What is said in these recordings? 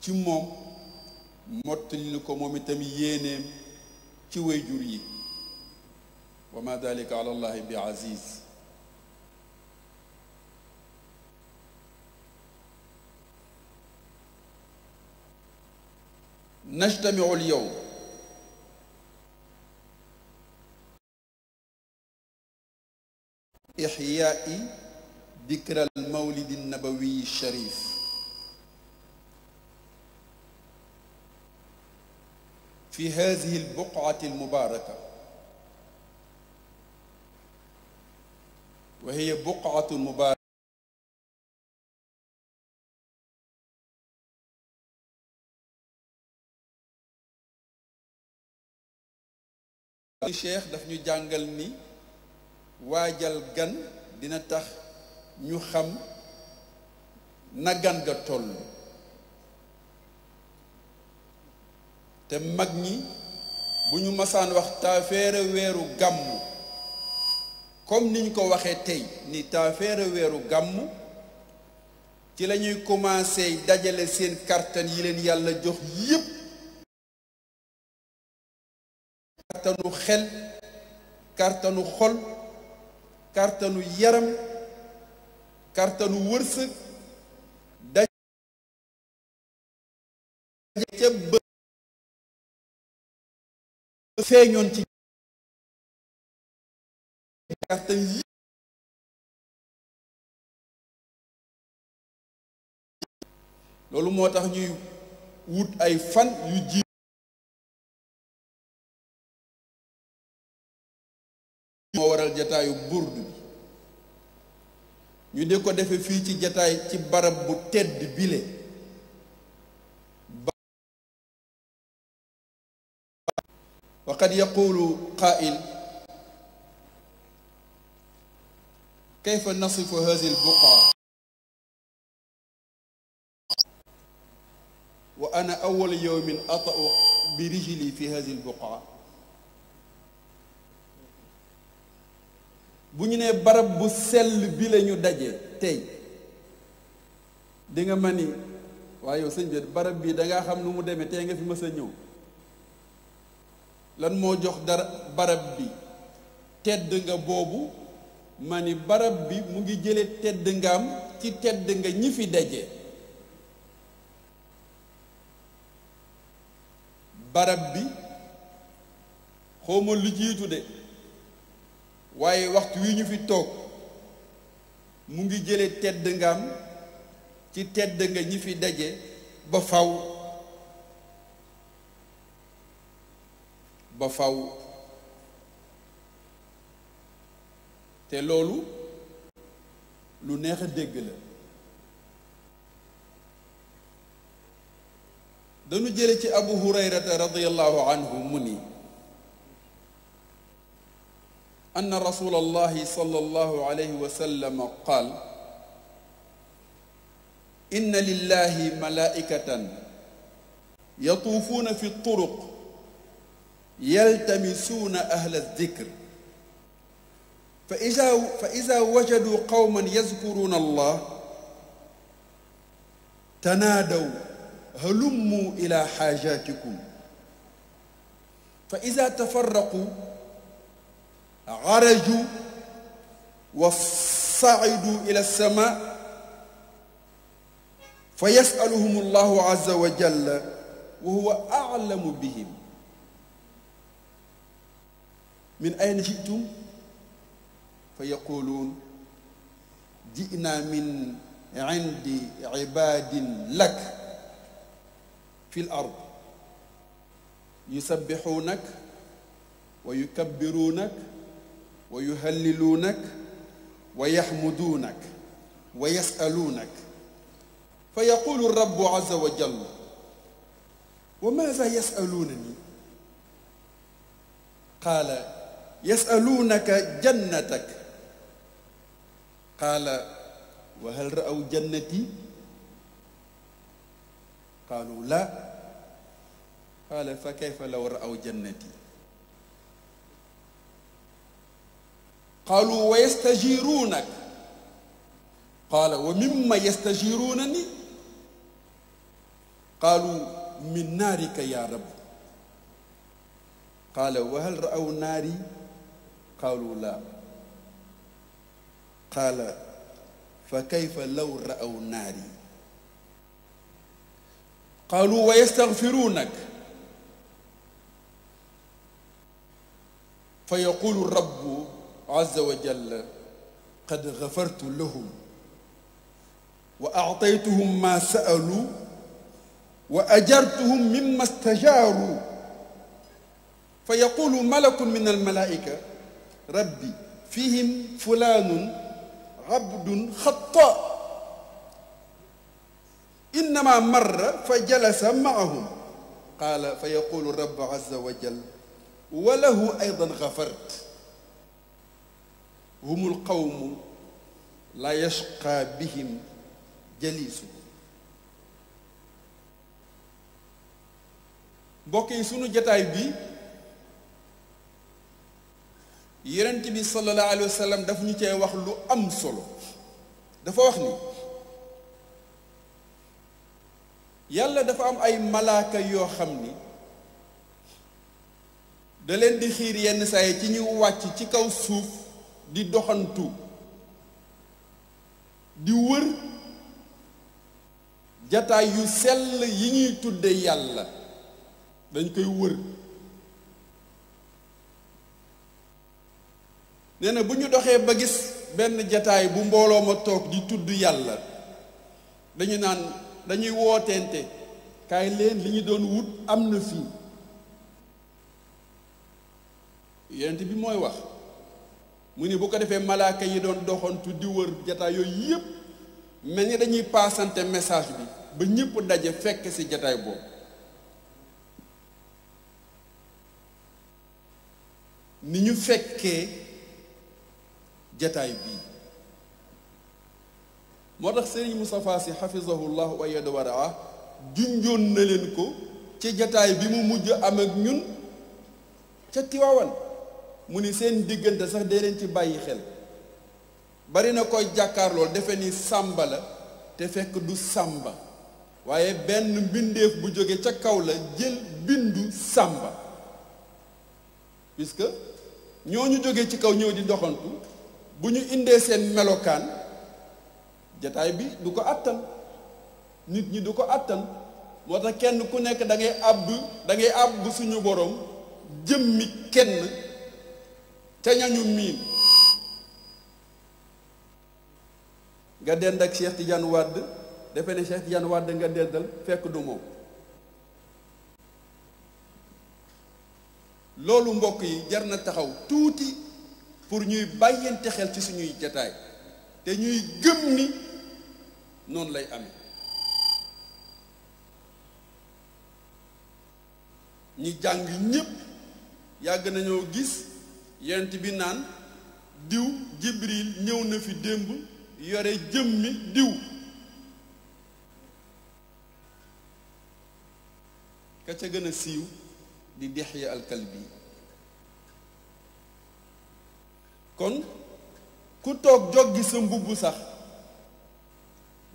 ci moom mottali ko moom itam yéeneem ci wayjur yi wa ma dalika ala allahi bi aziz najtamiu alyawm ixyaai dikra almawlid annabawi alsharif في هذه البقعة المباركة وهي بقعة مباركة Cheikh daf ñu jàngal ni waajal gan dina tax ñu xam na gan ga toll te mag ñi bu ñu masaan wax taafeere weeru gàmmu comme niñ ko waxee tey ni taafeere weeru gàmmu ci la ñuy commencé dajale seen kartan yi leen yàlla jox yépp kartanu xel kartanu xol kartanu yaram kartanu wërsëg daje ca feeñoon ci kartan yi loolu moo tax ñuy wut ay fan yu ji moo waral jataayu burdu bi ñu di ko defe fii ci jataay ci barab bu tedd bile وقد يقول قائل كيف نصف هذه البقعة وأنا أول يوم أطأ برجلي في هذه البقعة bu ñu nee barab bu sell bi la ñu daje tey di nga ma ni waaye yow sëñ bi barab bii dangaa xam nu mu demee tey nga fi mës a ñëw lan moo jox dara barab bi tedd nga boobu ma ni barab bi mu ngi jële tedd ngaam ci tedd nga ñi fi daje barab bi xawma lu jiitu de waaye waxtu wi ñu fi toog mu ngi jële tedd ngaam ci tedd nga ñi fi daje ba faw ba faw te loolu lu neex a dégg la dañu jële ci abu hurayrata radiyallahu anhu mu ni أن رسول الله صلى الله عليه وسلم قال إن لله ملائكة يطوفون في الطرق يلتمسون أهل الذكر فإذا وجدوا قوما يذكرون الله تنادوا هلموا إلى حاجاتكم فإذا تفرقوا عرجوا وصعدوا إلى السماء فيسألهم الله عز وجل وهو أعلم بهم من أين جئتم فيقولون جئنا من عند عباد لك في الأرض يسبحونك ويكبرونك ويهللونك ويحمدونك ويسألونك فيقول الرب عز وجل وماذا يسألونني قال يسألونك جنتك قال وهل رأوا جنتي قالوا لا قال فكيف لو رأوا جنتي قالوا ويستجيرونك قال ومما يستجيرونني qaalu min naarika ya rab qaala wa hal ra'aw naari qaalu laa qaala fa kayfa law ra'aw naari qaalu wa yastaghfiruunak fa yaqulu rabbu azza wa jalla qad ghafartu lahum wa a'taytuhum ma sa'alu wa ajartuhum mimma stajaaru fa yaqulu malakun min almalaa'ika rabbi fihim fulaanun abdun xatta innama marra fa jalasa ma'ahum qaala fa yaqulu rabbu azza wa jalla wa lahu aydan gafart humul qawmu la yashqa bihim jaliisuhum. mbokk yi sunu jataay bi yonent bi sallallahu alayhi wa sallam daf ñu cee wax lu am solo. dafa wax ni yàlla dafa am ay malaaka yoo xam ni da leen di xiir yenn saa yi ci ñu wàcc ci kaw suuf di doxantu di wër jataay yu sell yi ñuy tudde yàlla dañ koy wër. nee na bu ñu doxee ba gis benn jataay bu mbooloo ma toog di tudd yàlla dañu naan dañuy wooteente kaay leen li ñu doon wut am na fii. yonent bi mooy wax mu ni bu ko defee malaaka yi doon doxantu di wër jataay yooyu yépp mel ni dañuy paasante message bi ba ñépp daje fekk ci jataay boobu. ni ñu fekkee jataay bii moo tax Sëriñ Moustapha Sy xafizahullah wa ayyada wa raa junjoon na leen ko ci jataay bi mu mujj am ak ñun ca Tiwaawan mu ni seen diggante sax dee leen ci bàyyi xel. bari na koy jàkkaarlool defe ni sàmba la te fekk du sàmba waaye benn mbindeef bu jóge ca kaw la jël bindu sàmba puisque ñooñu jóge ci kaw ñëw di doxantu bu ñu indee seen melokaan jataay bi du ko àttan nit ñi du ko àttan moo tax kenn ku nekk da ngay àbb suñu borom jëmmi kenn ca ñañu miin. nga dend ak Cheikh Tidiane Wade defe ne Cheikh Tidiane Wade nga dendal fekk du moom. loolu mbokk yi jar na taxaw tuuti pour ñuy bàyyante xel ci suñuy jataay te ñuy gëm ni noonu lay amee. ñi jàng ñépp yàgg nañoo gis yonent bi naan diw Jibril ñëw na fi démb yore jëmmi diw. ka ca gën a siiw di Dihya al-Kalbi. kon ku toog joggi sa mbubb sax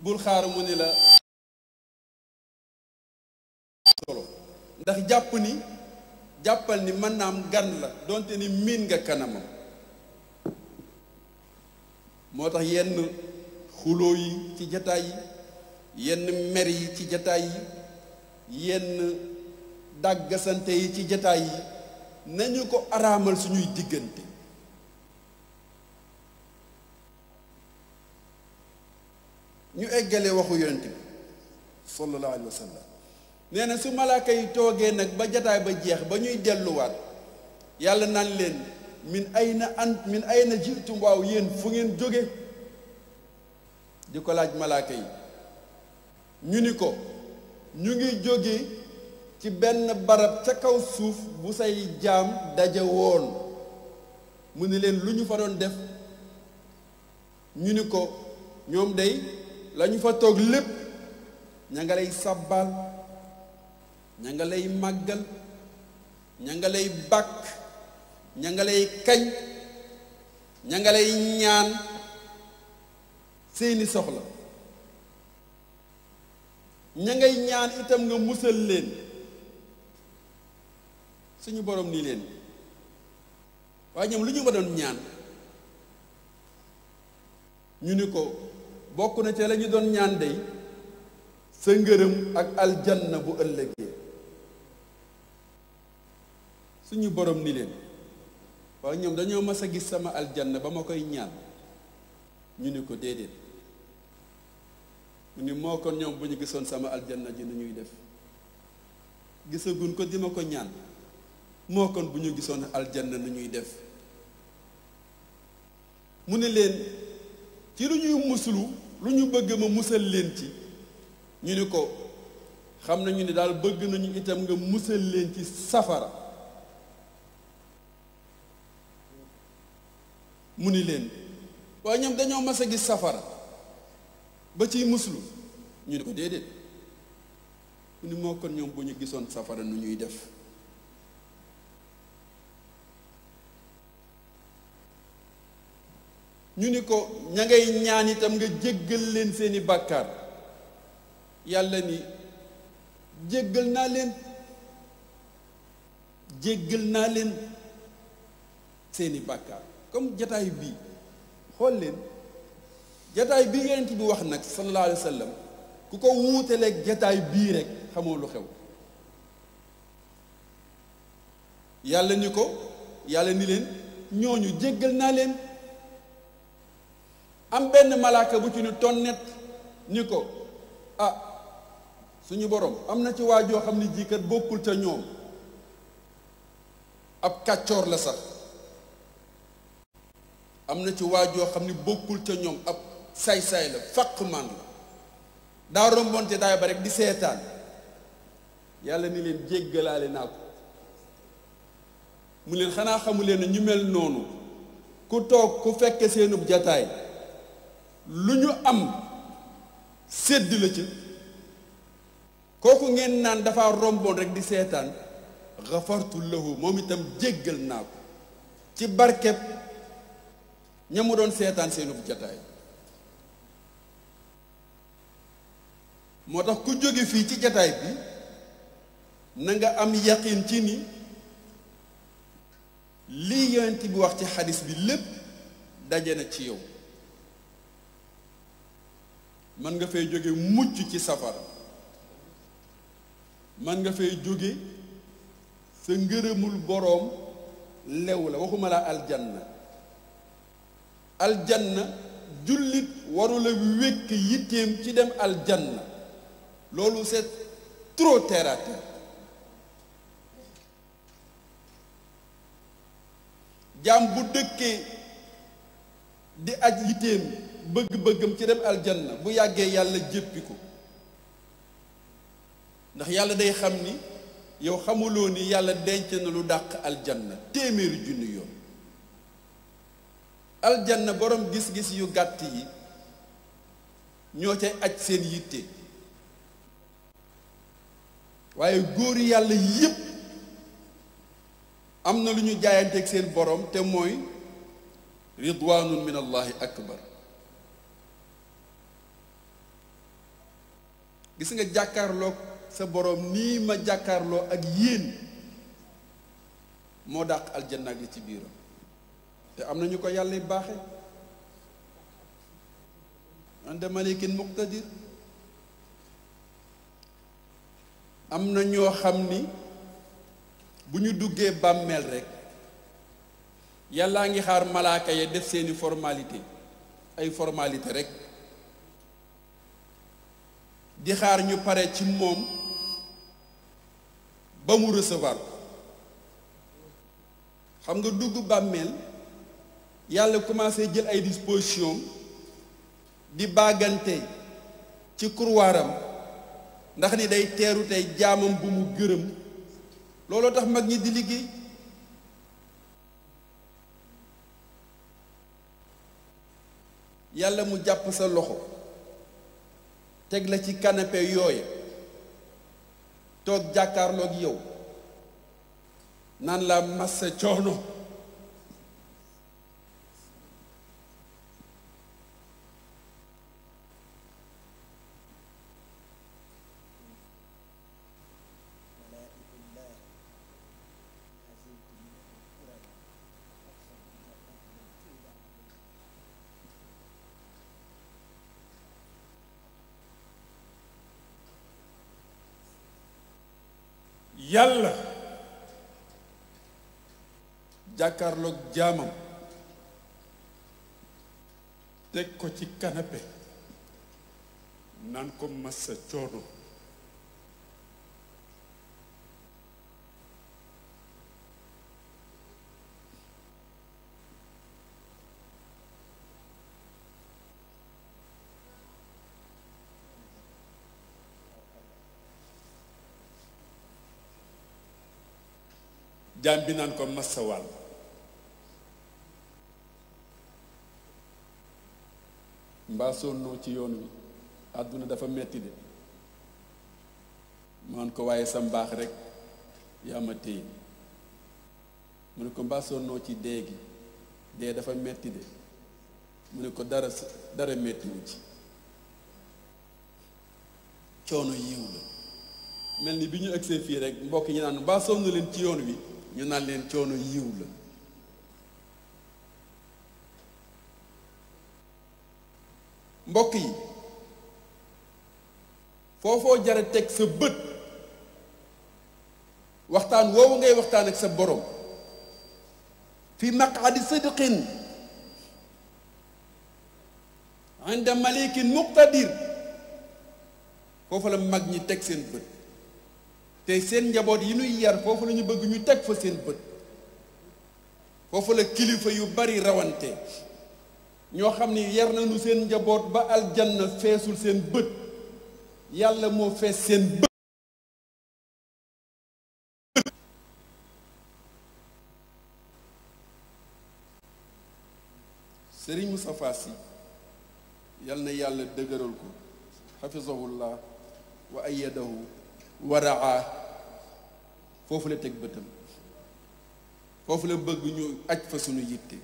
bul xaar mu ni la solo ndax jàppal ni mën naa am gan la donte ni miin nga kanamam. moo tax yenn xuloo yi ci jataay yi yenn mer yi ci jataay yi yenn dàggasante yi ci jataay yi nañu ko araamal suñuy diggante. ñu eggale waxu yonent bi sallallahu alayhi wa sallam nee na su malaaka yi toogee nag ba jataay ba jeex ba ñuy delluwaat yàlla naan leen min ayna jitum waaw yéen fu ngeen jóge di ko laaj malaaka yi ñu ni ko ñu ngi jóge ci benn barab ca kaw suuf bu say jaam daje woon. mu ni leen lu ñu fa doon def ñu ni ko ñoom day lañu fa toog lépp ña nga lay sàbbaal ña nga lay màggal ña nga lay bàkk ña nga lay kañ ña nga lay ñaan seeni soxla ña ngay ñaan itam nga musal leen suñu borom nii leen waaye ñoom lu ñu ma doon ñaan ñu ni ko bokk na ca la ñu doon ñaan dey sa ngërëm ak aljanna bu ëllëgee suñu borom ni leen waaye ñoom dañoo mas a gis sama aljanna ba ma koy ñaan ñu ni ko déedéet mu ni moo kon ñoom bu ñu gisoon sama aljanna ji nu ñuy def gisaguñ ko di ma ko ñaan moo kon bu ñu gisoon aljanna nu ñuy def mu ne leen ci lu ñuy muslu lu ñu bëgg ma musal leen ci ñu ni ko xam nañu ni daal bëgg nañu itam nga musal leen ci safara mu ni leen waaye ñoom dañoo mas a gis safara ba ciy muslu ñu ni ko déedéet mu ni moo kon ñoom bu ñu gisoon safara nu ñuy def ñu ni ko ña ngay ñaan itam nga jéggal leen seeni bàkkaar yàlla ni jéggal naa leen seeni bàkkaar comme jataay bii xool leen jataay bii yonent bi wax nag sallallahu alayhi wa sallam ku ko wuuteleeg jataay bii rek xamoo lu xew yàlla ni leen ñooñu jéggal naa leen am benn malaaka bu ci ni tonnet ni ko ah suñu borom am na ci waa joo xam ne jiikat bokkul ca ñoom ab kàccoor la sax am na ci waa joo xam ne bokkul ca ñoom ab saay-saay la faqman la daa rombonte daay ba rek di seetaan yàlla ni leen jéggalaale naa ko mu leen xanaa xamu leen ñu mel noonu ku toog ku fekke seenub jataay lu ñu am sédd la ci kooku ngeen naan dafa romboon rek di seetaan xafartu lahu moom itam jéggal naa ko ci barkeb ña mu doon seetaan seenub jataay moo tax ku jóge fii ci jataay bi na nga am yaqin ci ni lii yonent bi wax ci xadis bi lépp daje na ci yow man nga fay jóge mucc ci safara man nga fay jóge sa ngërëmul boroom lew la waxuma laa aljanna jullit warula wékk yitteem ci dem aljanna loolu c'est trop terre à terre jaam bu dëkkee di aj yitteem bëgg-bëggam ci dem aljanna bu yàggee yàlla jéppi ko ndax yàlla day xam ni yow xamuloo ni yàlla denc na lu dàq aljanna téeméeri junni yoon aljanna borom gis-gis yu gàtt yi ñoo cay aj seen yitte waaye góor yàlla yépp am na lu ñu jaayanteeg seen borom te mooy ridwanun min allahi akbar gis nga jàkkaarloog sa borom nii ma jàkkaarloo ak yéen moo dàq aljanna ak li ci biiram te am na ñu ko yàlla baaxe ande malikin muqtadir am na ñoo xam ni bu ñu duggee bàmmeel rek yàllaa ngi xaar malaaka ya def seeni formalité ay formalité rek di xaar ñu pare ci moom ba mu recevoir xam nga dugg bàmmeel yàlla commencé jël ay disposition di bàggante ci couloiram ndax ni day teeru tey jaamam bu mu gërëm looloo tax mag ñi di liggéey yàlla mu jàpp sa loxo teg la ci canapé yooya toog jàkkaarloog yow naan la massa coono yàlla jàkkaarloog jaamam teg ko ci canapé naan ko massa coono jaam bi naan ko massa wàll mbaa sonnoo ci yoon wi àdduna dafa metti de man ko waaye sa mbaax rekk yaa ma téye mu ne ko mbaa sonnoo ci dee gi dee dafa metti de mu ne ko dara mettiwu ci coono yiw la mel ni bi ñu agsee fii rek mbokk ñi naan mbaa sonn leen ci yoon wi ñu naan leen coono yiw la mbokk yi foofoo jara teg sa bët waxtaan woowu ngay waxtaan ak sa borom fi maq'adi sidqin inda malikin muqtadir foofu la mag ñi teg seen bët te seen njaboot yi nuy yar foofu la ñu bëgg ñu teg fa seen bët foofu la kilifa yu bari rawante ñoo xam ni yar nañu seen njaboot ba aljanna feesul seen bët yàlla moo fees seen bët Sëriñ Moustapha Sy yal na yàlla dëgëral ko xafisahullah wa ayyadahu wa raa foofu la teg bëtam foofu la bëgg ñu aj fa sunu yitte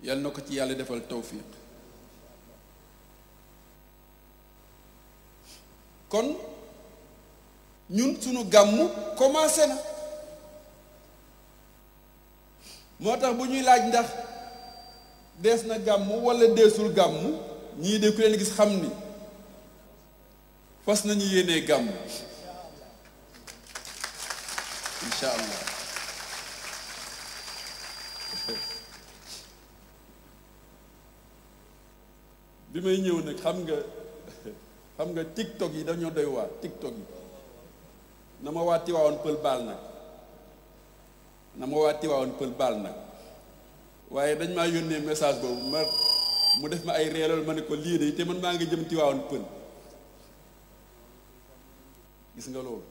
yal na ko ci yàlla defal tawfiq kon ñun sunu gàmmu commencé na moo tax bu ñuy laaj ndax dees na gàmmu walla deesul gàmmu ñii de ku leen gis xam ni fas nañu yéenee gàmmu incha allah bi may ñëw nag xam nga tiktok yi dañoo doy waar tiktok yi na ma waa Tiwaawoon Pël baal nag waaye dañ maa yónnee message boobu mu def ma ay reelal ma ne ko lii de te man maa ngi jëm Tiwaawoon Pël gis nga loolu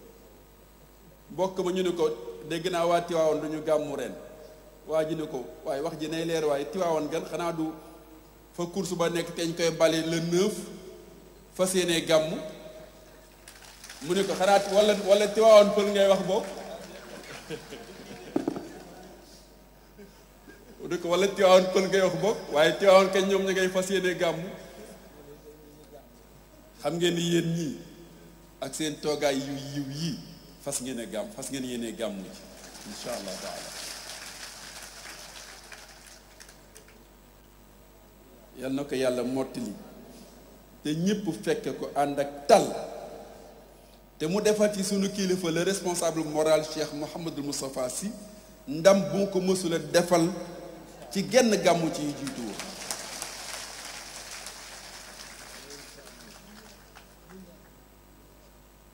mbokk ma ñu ne ko dégg naa waa Tiwaawoon duñu gàmmu ren waa ji ne ko waaye wax ji nay leer waaye Tiwaawoon gan xanaa du fa course ba nekk te ñu koy bale le 9 fas yéenee gàmmu mu ne ko xanaat wala Tiwaawoon Pël ngay wax boobu mu ne ko wala Tiwaawoon Pël ngay wax boobu waaye Tiwaawoon kañ ñoom ña ngay fas yéenee gàmmu xam ngeen ni yéen ñii ak seen toogaay yu yiw yii fas ngeen yéenee gàmmu ci insha allah taala yal na ko yàlla mottali te ñépp fekk ko ànd ak tal te mu defal ci sunu kilifa le responsable moral Cheikh Mouhamadul Moustapha Sy ndam bu ko mësula defal ci genn gàmmu ci jiitu woon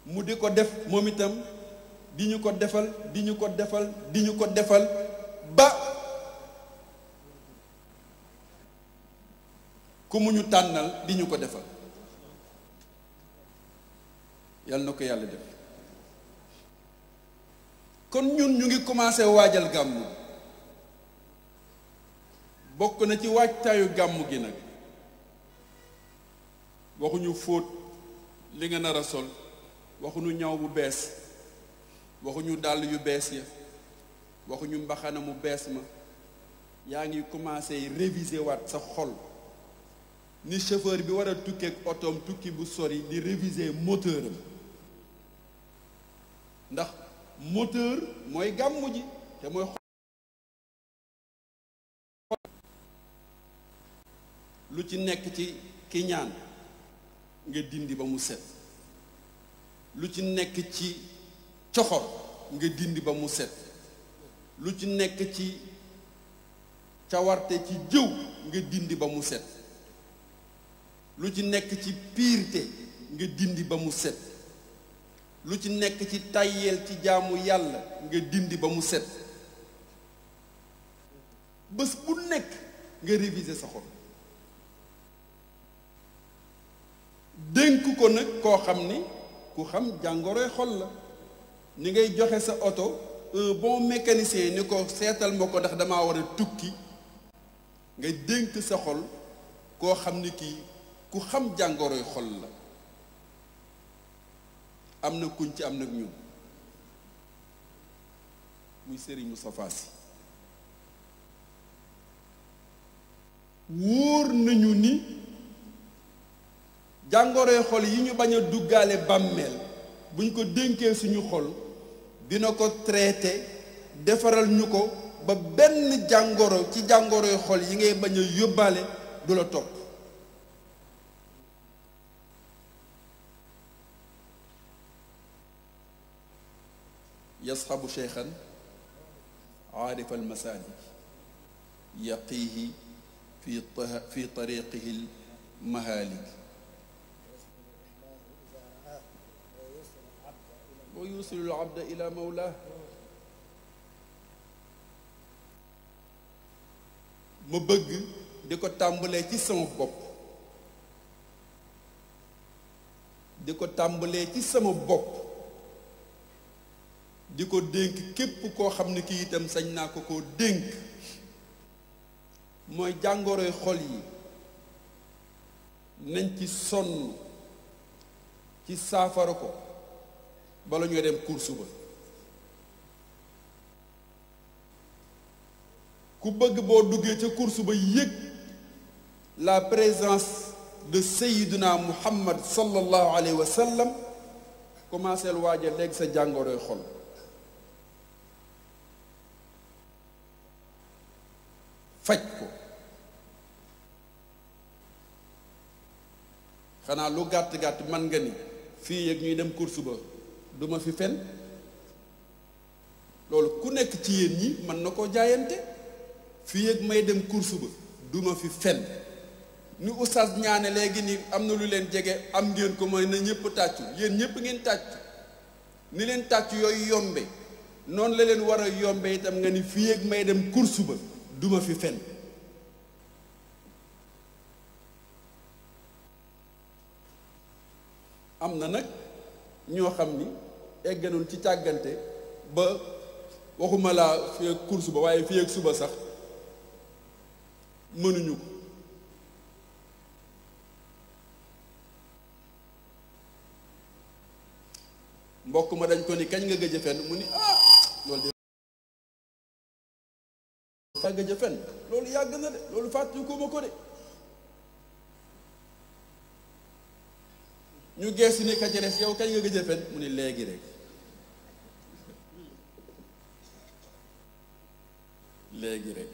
mu di ko def moom itam di ñu ko defal ba ku mu ñu tànnal di ñu ko defal yal na ko yàlla def kon ñun ñu ngi commencé waajal gàmmu bokk na ci waajtaayu gàmmu gi nag waxuñu fóot li nga nar a sol waxuñu ñaw bu bees waxuñu dàll yu bees ya waxuñu mbaxana mu bees ma yaa ngi commencé réviser waat sa xol ni chauffeur bi war a tukkeek otoom tukki bu sori di réviser moteur am ndax moteur mooy gàmmu ji te mooy lu ci nekk ci kiñaan nga dindi ba mu set lu ci nekk ci coxor nga dindi ba mu set lu ci nekk ci cawarte ci jëw nga dindi ba mu set lu ci nekk ci piirte nga dindi ba mu set lu ci nekk ci tayyeel ci jaamu yàlla nga dindi ba mu set bés bu nekk nga réviser sa xol dénk ko nag koo xam ni ku xam jàngoroy xol la ni ngay joxe sa oto un bon mécanicien ni ko seetal ma ko ndax damaa war a tukki nga dénk sa xol koo xam ni kii ku xam jàngoroy xol la am na kuñ ci am nag ñun muy Serigne Moustapha Sy wóor nañu ni jàngoroy xol yi ñu bañ a duggaale bàmmeel buñ ko dénkee suñu xol dina ko traité defaral ñu ko ba benn jàngoro ci jàngoroy xol yi ngay bañ a yóbbaale du la topp yasxabu cheikhan aarif almasalik yaqiihi fi tariqihi almahalik wa yusilu alabda ila mawlah ma bëgg di ko tàmbalee ci sama bopp di ko tàmbalee ci sama bopp di ko dénk képp koo xam ne kii itam sañ naa ko koo dénk mooy jàngoroy xol yi nañ ci sonn ci saafara ko bala ñoo dem course ba ku bëgg boo duggee ca course ba yëg la présence de Sayyiduna Muhammad sallallahu alayhi wa sallam commencé waaja léegi sa jàngoroy xol faj ko xanaa lu gàtt-gàtt man nga ni fii yëg ñuy dem course ba duma fi fen loolu ku nekk ci yéen ñi mën na koo jaayante fii yëg may dem course ba duma fi fen ni oustaz ñaane léegi ni am na lu leen jege am ngeen ko mooy na ñëpp tàccu yéen ñëpp ngeen tàccu ni leen tàccu yooyu yombe noonu la leen war a yombe itam nga ni fii yëg may dem course ba duma fi fen am na nag ñoo xam ni egganoon ci càggante ba waxuma laa fi ak course ba waaye fi ak suba sax mënuñu ko mbokk ma dañ ko ni kañ nga gëj a fenn mu ni loolu de fa gëj a fenn loolu yàgg na de loolu fàttali ko ma ko de ñu geesu ni ka ci des yow kañ nga gëj a fenn mu ni léegi rek léegi rek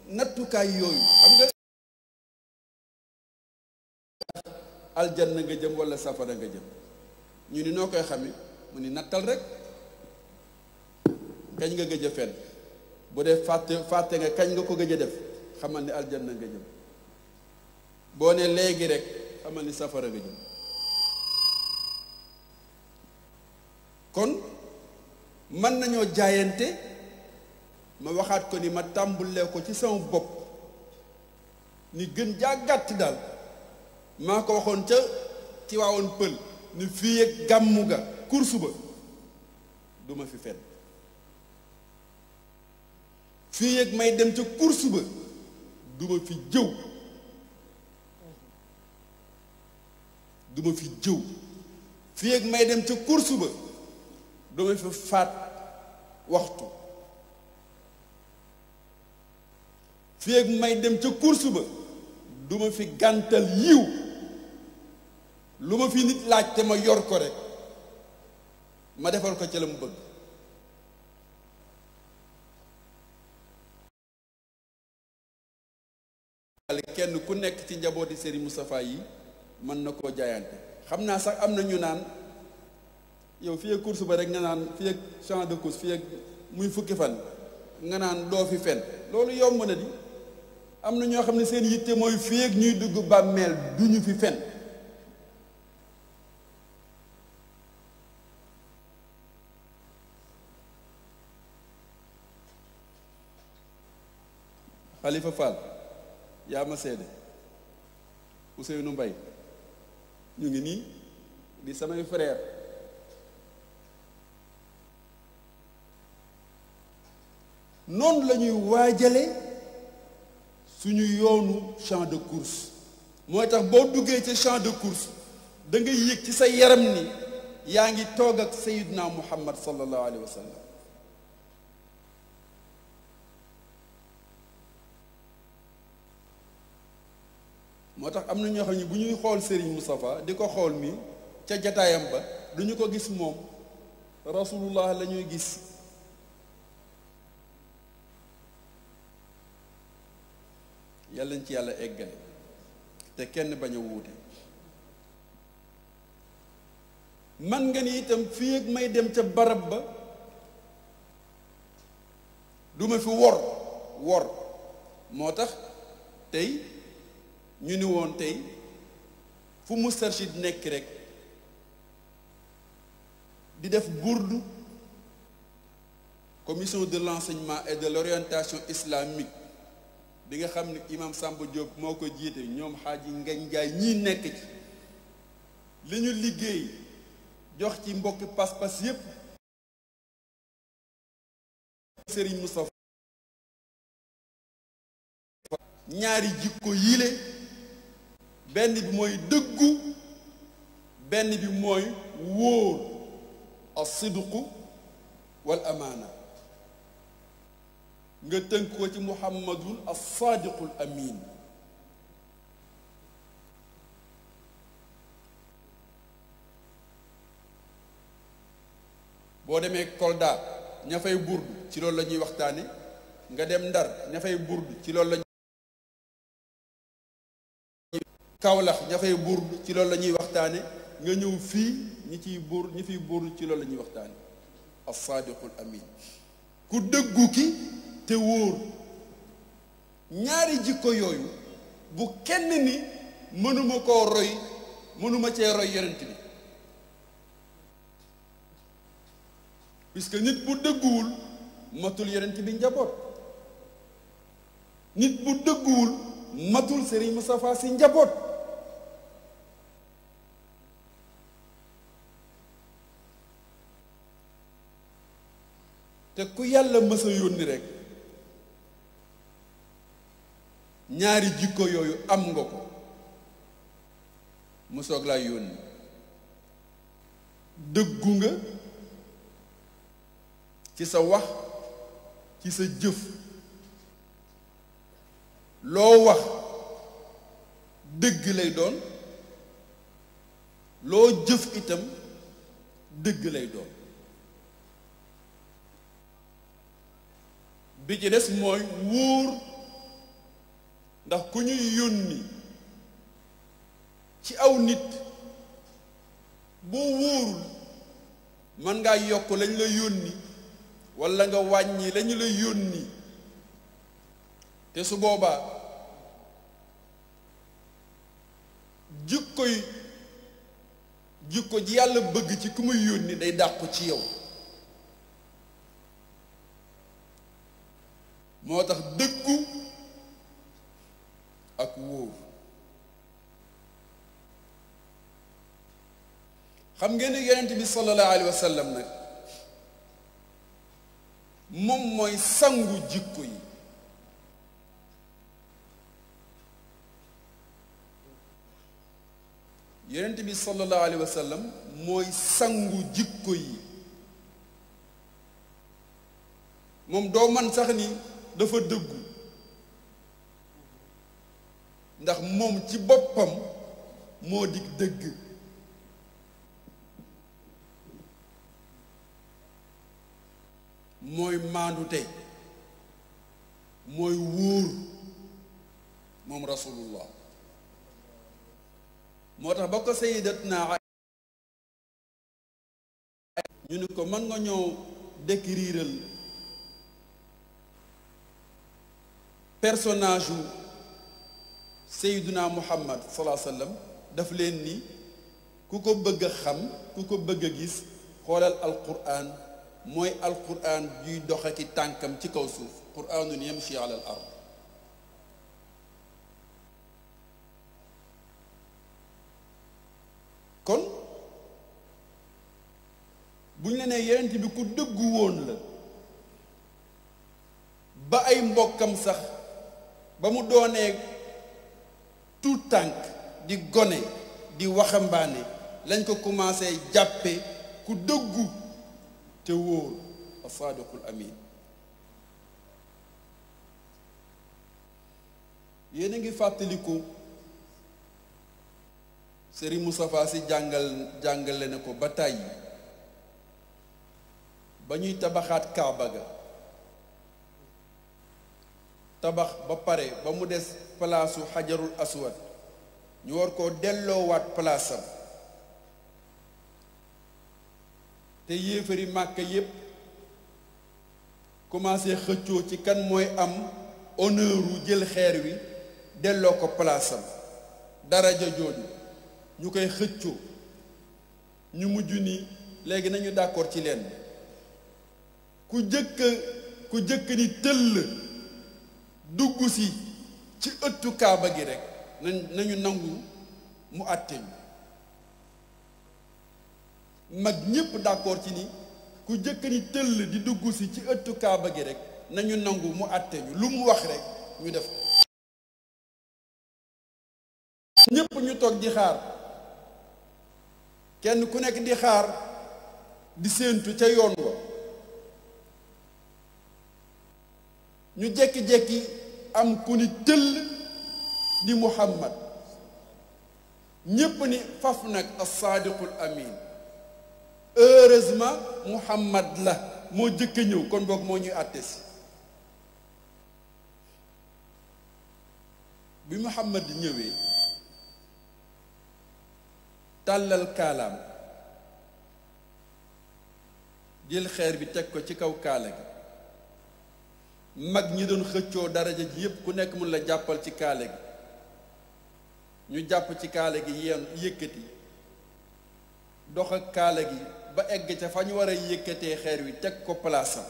nattukaay yooyu xam nga aljanna nga jëm walla safara nga jëm ñu ni noo koy xamee mu ni nattal rek kañ nga gëj a fenn bu dee fàtte nga kañ nga ko gëj a def xamal ni aljanna nga jëm boo ne léegi rek xamal ni safara nga jëm kon mën nañoo jaayante ma waxaat ko ni ma tàmbulee ko ci sama bopp ni gën jaa gàtt daal maa ko waxoon ca ci waawoon pël ni fii ak gàmmu ga kursu ba du ma fi fen fii ak may dem ca kursu ba du ma fi jëw du ma fi jëw fii ak may dem ca kursu ba du ma fi faat waxtu fii ak may dem ca kursu ba du ma fi gàntal yiw lu ma fi nit laaj te ma yor ko rek ma defal ko ca la mu bëgg kenn ku nekk ci njabooti Serigne Moustapha yi mën na koo jaayante. xam naa sax am na ñu naan yow fii ak course ba rek nga naan fii ak champ de course fii ak muy fukki fan nga naan doo fi fen loolu yomb na di. am na ñoo xam ne seen yitte mooy fii ak ñuy dugg bàmmeel duñu fi fen Xalifa Fall yaa ma seede Ousseynou Mbaye ñu ngi nii di samay frère noonu la ñuy waajale suñu yoonu champ de course mooy tax boo duggee ci champ de course da ngay yëg ci sa yaram ni yaa ngi toog ak Sayyidina Muhammad sallallahu alayhi wa sallam moo tax am na ñoo xam ne bu ñuy xool Serigne Moustapha di ko xool mi ca jataayam ba duñu ko gis moom rasulullah la ñuy gis yàlla nañ ci yàlla eggale te kenn bañ a wuute man nga ni itam fii ak may dem ca barab ba du ma fi wor moo tax tey ñu ni woon tey fu Moustarchid nekk rek di def bourde commission de l'enseignement et de l'orientation islamique bi nga xam ne imam Samba Diop moo ko jiite ñoom xaaji Ngañ Njaay ñii nekk ci li ñu liggéey jox ci mbokki pas-pas yépp Serigne Moustapha ñaari jikko yile benn bi mooy dëggu benn bi mooy wóor as-sidqu wal amaana nga tënk ko ci muhammadun as-sadiqul amin boo demee Kolda ña fay burdu ci loolu la ñuy waxtaane nga dem Ndar ña fay burdu ci loolu la Kaolack ña fay burdu ci loolu la ñuy waxtaane nga ñëw fii ñi fiy burdu ci loolu la ñuy waxtaane as-sadiqul amin ku dëggu ki te wóor ñaari jikko yooyu bu kenn ni mënuma koo roy mënuma cee roy yonent bi puisque nit bu dëgguwul matul yonent bi njaboot nit bu dëgguwul matul Serigne Moustapha Sy njaboot te ku yàlla mës a yónni rek ñaari jikko yooyu am nga ko mu soog laa yónni dëggu nga ci sa wax ci sa jëf loo wax dëgg lay doon loo jëf itam dëgg lay doon bi ci des mooy wóor ndax ku ñuy yónni ci aw nit boo wóorul mën ngaa yokk lañ la yónni walla nga wàññi lañu la yónni te su boobaa jikko ji yàlla bëgg ci ku muy yónni day dàqu ci yow moo tax dëggu ak wóor xam ngeen ne yonent bi sallallahu alayhi wa sallam nag moom mooy sangu jikko yi yonent bi sallallahu alayhi wa sallam mooy sangu jikko yi moom doo man sax ni dafa dëggu ndax moom ci boppam moo dig dëgg mooy maandute mooy wóor moom rasulullah moo tax ba ko sayyidatna ñu ni ko mën nga ñëw décriral personnage u sayyiduna muhammad sallallahu alayhi wa sallam daf leen ni ku ko bëgg a xam ku ko bëgg a gis xoolal alquran mooy alquran juy dox ak tànkam ci kaw suuf quranun yamshi ala al ard kon bu ñu la nee yonent bi ku dëggu woon la ba ay mbokkam sax ba mu doonee tout tànk di gone di waxambaane lañ ko commencé jàppe ku dëggu te wóor as-saadiqul amin yéen a ngi fàttaliku Serigne Moustapha Sy jàngale na ko ba tàyyi ba ñuy tabaxaat Kaaba ga tabax ba pare ba mu des palaasu xajarul aswad ñu war koo delloowaat palaasam te yéefari Màkka yépp commencé xëccoo ci kan mooy am honneur wu jël xeer wi delloo ko palaasam daraja jooju ñu koy xëccoo ñu mujj ni léegi nañu d'accord ci leen ku jëkk ni tëll dugg si ci ëttu Kaaba gi rek nañu nangu mu àtte ñu mag ñépp d'accord ci ni ku jëkk ni tëll di dugg si ci ëttu Kaaba gi rek nañu nangu mu àtte ñu lu mu wax rek ñu def ñépp ñu toog di xaar kenn ku nekk di xaar di séentu ca yoon wa ñu jekki-jekki am ku ni tëll di Muhammad ñépp ni faf nag as-saadiqul amin heureusement Muhammad la moo jëkk a ñëw kon boog moo ñuy àtte si bi Muhammad ñëwee tàllal kaalaam jël xeer bi teg ko ci kaw kaala gi mag ñi doon xëccoo daraja ji yépp ku nekk mun la jàppal ci kaala gi ñu jàpp ci kaala gi yéen yëkkati dox ak kaala gi ba egg ca fa ñu war a yëkkatee xeer wi teg ko palaasam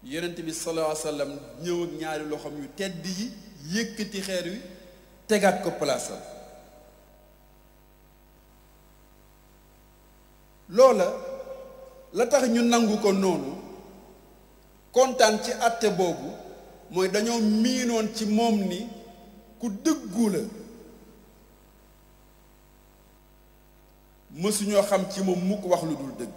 yonent bi sallallahu alayhi wa sallam ñëw ak ñaari loxoom yu tedd yi yëkkati xeer wi tegaat ko palaasam loola la tax ñu nangu ko noonu kontaan ci àtte boobu mooy dañoo miinoon ci moom ni ku dëggu la mësuñoo xam ci moom mukk wax lu dul dëgg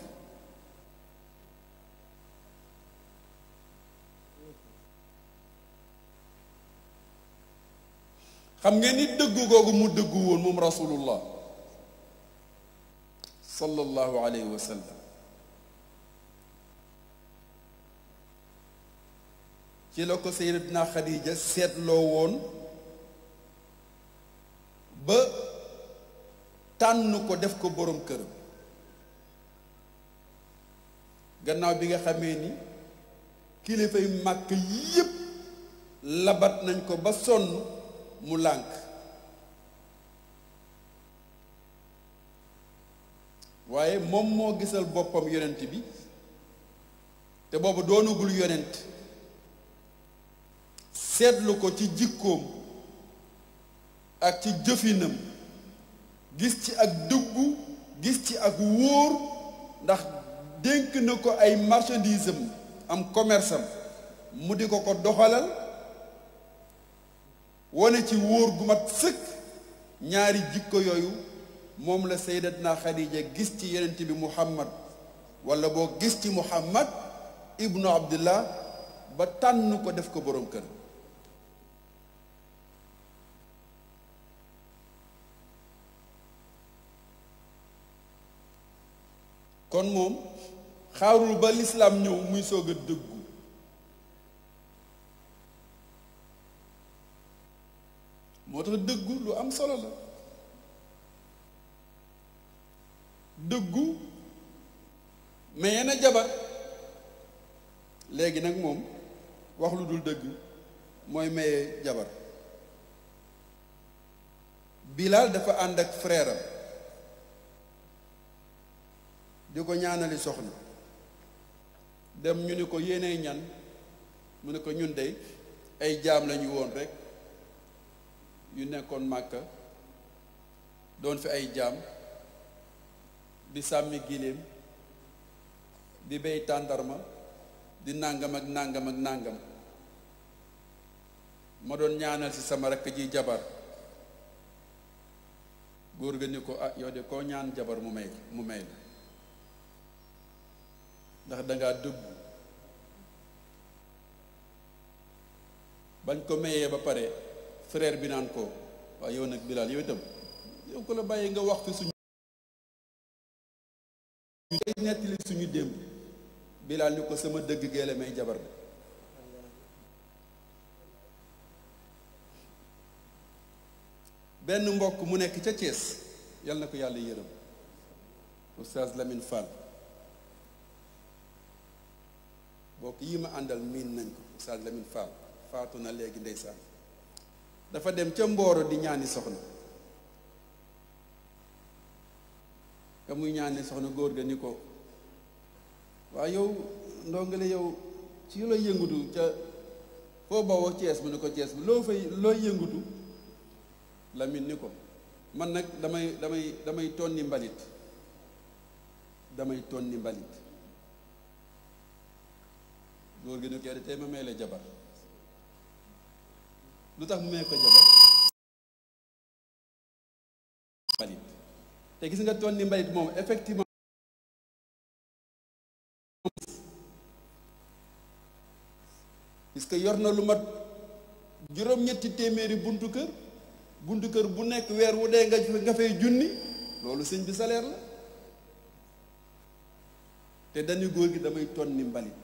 xam ngeen ni dëggu googu mu dëggu woon moom rasulullah sallallahu alayhi wa sallam ci la ko sayyidatuna Xadija seetloo woon ba tànn ko def ko boroom këram gannaaw bi nga xamee ni kilifay màkk yépp labat nañ ko ba sonn mu lànk waaye moom moo gisal boppam yonent bi te boobu doonagul yonent seetlu ko ci jikkoom ak ci jëfinam gis ci ak dëggu gis ci ak wóor ndax dénk na ko ay marchandise am commerce am mu di ko doxalal wane ci wóor gu mat sëkk ñaari jikko yooyu moom la sayyidatna Xadija gis ci yonent bi Muhammad wala boo gis ci Muhammad ibnu Abdullah ba tànn ko def ko boroom kër kon moom xaarul ba lislaam ñëw muy soog a dëggu tax dëggu lu am solo la dëggu maye na jabar léegi nag moom wax lu dul dëgg mooy maye jabar Bilal dafa ànd ak frère am di ko ñaanali soxna dem ñu ni ko yéenay ñan mu ne ko ñun dey ay jaam lañu woon rek yu nekkoon Màkka doon fi ay jaam di sàmmi giléem di béy tàndarma di nàngam ak nàngam ak nàngam ma doon ñaanal ci sama rakk ji jabar góor ga ni ko ah yow de koo ñaan jabar mu may la ndax dangaa dëggu bañ ko mayee ba pare frère bi naan ko waaw yow nag Bilal yow itam yow ko la bàyyi nga wax fi suñu nettali suñu démb Bilal ni ko sama dëgg gee la may jabar bi benn mbokk mu nekk ca Thiès yal na ko yàlla yërëm Oustaz Lamine Fall mbokk yi ma àndal miin nañ ko Oustaz Lamine Fall faatu na léegi ndeysaan dafa dem ca Mbooro di ñaani soxna ka muy ñaani soxna góor ga ni ko waaw yow ndongale yow ci looy yëngutu ca foo bawoo Thiès mu ne ko Thiès bi looy yëngutu Lamine ni ko man nag damay tonni mbalit góor gi ni ko tey ma may la jabar lu tax mu may ko jabar mbalit te gis nga tonni mbalit moom effectivement puisque yor na lu mat juróom-ñetti téeméeri buntu kër bu nekk weer wu dee nga fay junni loolu sëñ bi salaire la te dañu góor gi damay tonni mbalit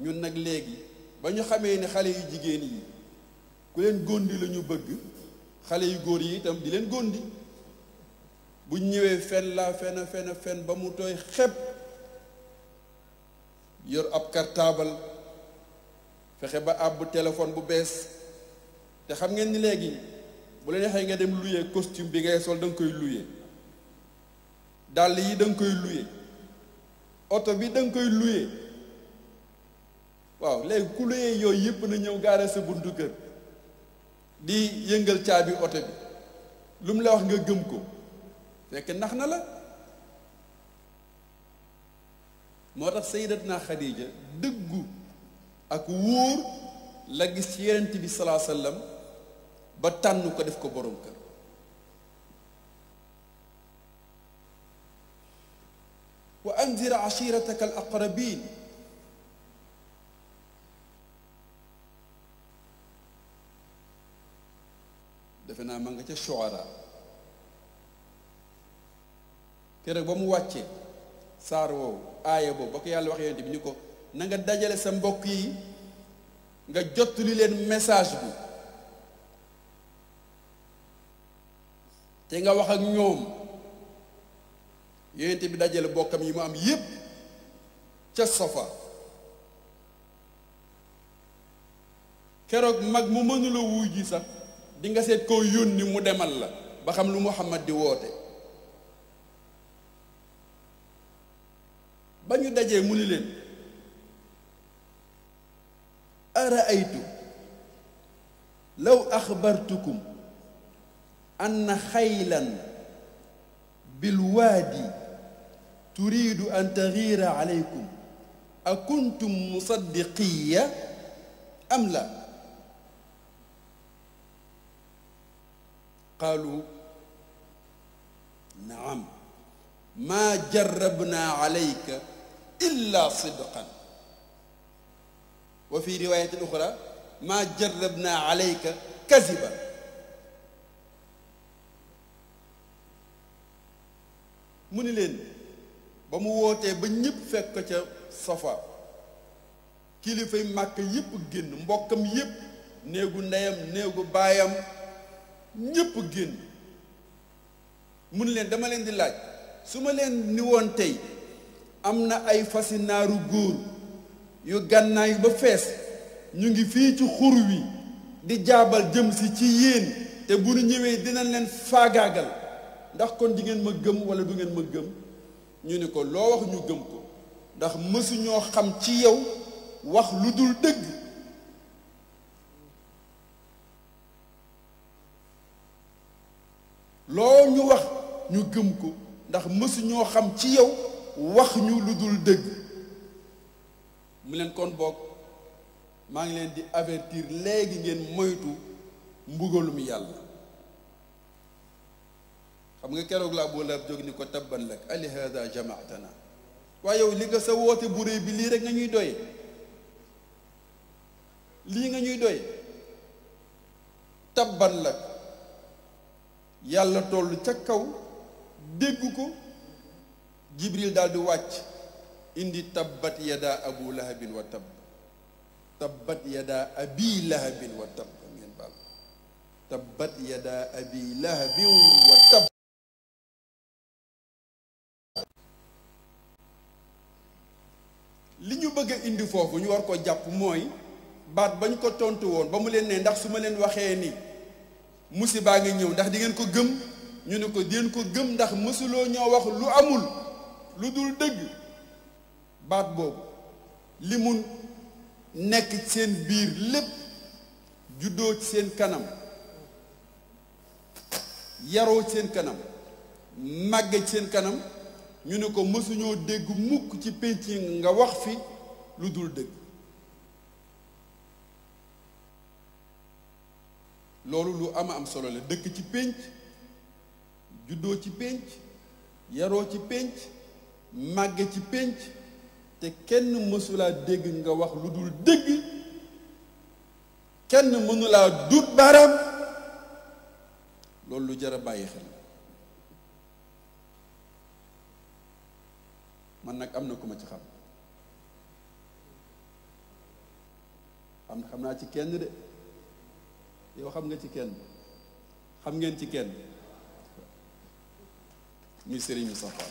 ñun nag léegi ba ñu xamee ne xale yu jigéen yi ku leen gondi la ñu bëgg xale yu góor yi itam di leen gondi bu ñëwee fen ba mu tooy xepp yor ab cartable fexe ba àbb téléphone bu bees te xam ngeen ni léegi bu la neexee nga dem louer costume bi ngay sol da nga koy louer dàll yi da nga koy louer oto bi da nga koy louer waaw léegi ku louer yooyu yëpp na ñëw gaare sa buntu kër di yëngal caabi oto bi lu mu la wax nga gëm ko fekk nax na la moo tax sayyidatna Xadiija dëggu ak wóor la gis ci Yonent bi salaa sallam ba tànn ko def ko borom kër wa anzir ashirataka al aqrabin defe naa ma nga ca Shuara keroog ba mu wàccee saar woowu aaya boobu ba ko yàlla wax Yonent bi ni ko na nga dajale sa mbokk yi nga jottali leen message bi te nga wax ak ñoom Yonent bi dajale bokkam yi mu am yépp ca Safa keroog mag mu mënula wuy ji sax di nga seet koo yónni mu demal la ba xam lu Muhammad di woote ba ñu dajee mu ni leen araaytu law axbartukum anna xaylan bilwaadi turiidu an taxiira alaykum a kuntum musaddiqiya am la qaalu naam maa jarrabnaa alayka illa sidqan wa fi riwaayatin uxra maa jarrabnaa alayka kaziban mu ni leen ba mu wootee ba ñépp fekk ca Safa kilifay Màkka yépp génn mbokkam yépp néegu ndeyam néegu baayam ñépp génn mun leen dama leen di laaj su ma leen ni woon tey am na ay fasi naaru góor yu gànnaay ba fees ñu ngi fii ci xur wi di jaabal jëm si ci yéen te bu ñu ñëwee dinañ leen faagaagal ndax kon di ngeen ma gëm wala du ngeen ma gëm ñu ne ko loo wax ñu gëm ko ndax mësuñoo xam ci yow wax lu dul dëgg loo ñu wax ñu gëm ko ndax mësuñoo xam ci yow wax ñu lu dul dëgg mu leen kon bokk maa ngi leen di avertir léegi ngeen moytu mbugalum yàlla xam nga keroog laa boo la jóg ni ko tabban lak ali hada jamaatana waaye yow li nga sa woote bu réy bi lii rek nga ñuy doye lii nga ñuy doye tabban lak yàlla toll ca kaw dégg ko jibril daal di wàcc indi tabbat yada abu lahabin wa tabb tabbat yada abi lahabin wa tabb ngeen baal tabbat yada abi lahabin wa tabb li ñu bëgg a indi foofu ñu war ko jàpp mooy baat bañ ko tontu woon ba mu leen ne ndax su ma leen waxee ni musibaa ngi ñëw ndax di ngeen ko gëm ñu ne ko di ngeen ko gëm ndax mësuloo ñoo wax lu amul lu dul dëgg baat boobu li mu nekk ci seen biir lépp juddoo ci seen kanam yaroo ci seen kanam màgge ci seen kanam ñu ne ko mësuñoo dégg mukk ci pénc nga wax fi lu dul dëgg loolu lu am solo la dëkk ci pénc juddoo ci pénc yaroo ci pénc màgge ci pénc te kenn mësulaa dégg nga wax lu dul dëgg kenn mënulaa dut baaraam loolu lu jar a bàyyi xel man nag am na ku ma ci xam xam naa ci kenn de yow xam nga ci kenn xam ngeen ci kenn muy Serigne Moustapha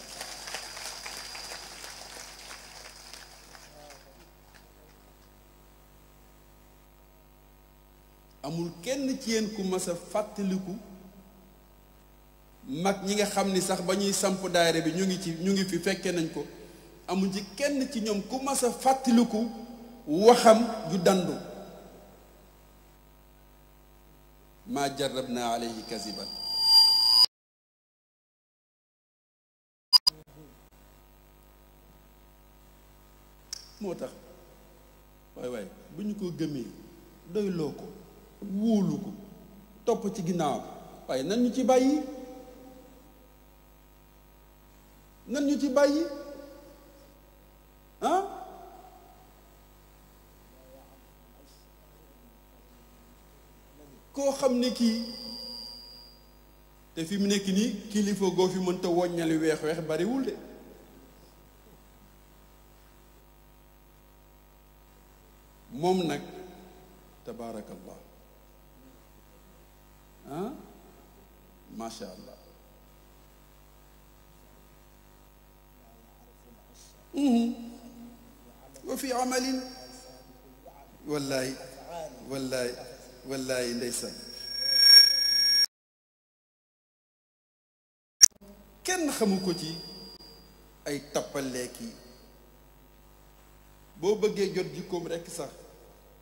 amul kenn ci yéen ku mas a fàttaliku mag ñi nga xam ni sax ba ñuy samp daayira bi ñu ngi fi fekke nañ ko amul ci kenn ci ñoom ku mas a fàttaliku waxam ju dandu maa jarrabna alayhi kaziban moo tax waay bu ñu ko gëmee doyloo ko wóolu ko topp ci ginnaaw waaye nan ñu ci bàyyi ah koo xam ne kii te fi mu nekk nii kilifa goo fi mënta woññali weex bariwul de moom nag tabaarakallah ah macha allah wa fi amalin wallaay ndeysaan kenn xamu ko ci ay tappaleeki boo bëggee jot jikkoom rekk sax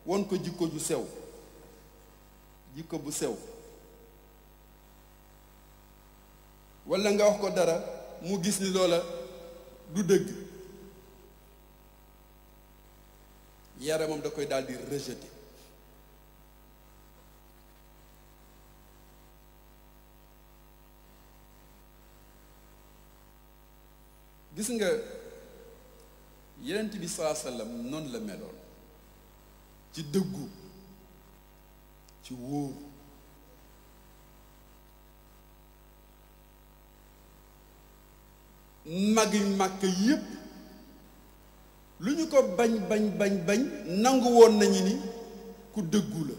won ko jikko ju sew jikko bu sew walla nga wax ko dara mu gis ni loola du dëgg yaramam da koy daal di rejeter gis nga Yonent bi sallallahu alayhi wa sallam noonu la meloon ci dëggu ci wóor mag yu màkk yépp lu ñu ko bañ nangu woon nañu ni ku dëggu la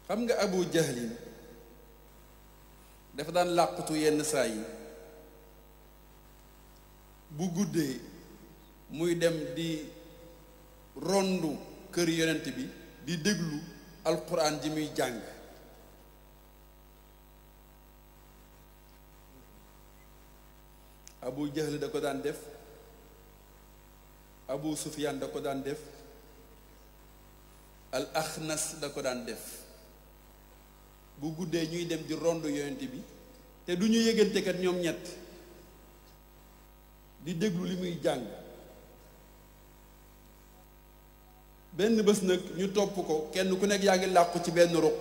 xam nga Abu Jahlin dafa daan làqutu yenn saa yi bu guddee muy dem di rondu kër yonent bi di déglu alquran ji muy jàng. Abu Jahl da ko daan def, Abu Sufyaan da ko daan def, al Axnas da ko daan def. bu guddee ñuy dem di rondu yonent bi te du ñu yëgante kat ñoom ñett di déglu li muy jàng. benn bés nag ñu topp ko kenn ku nekk yaa ngi làqu ci benn ruq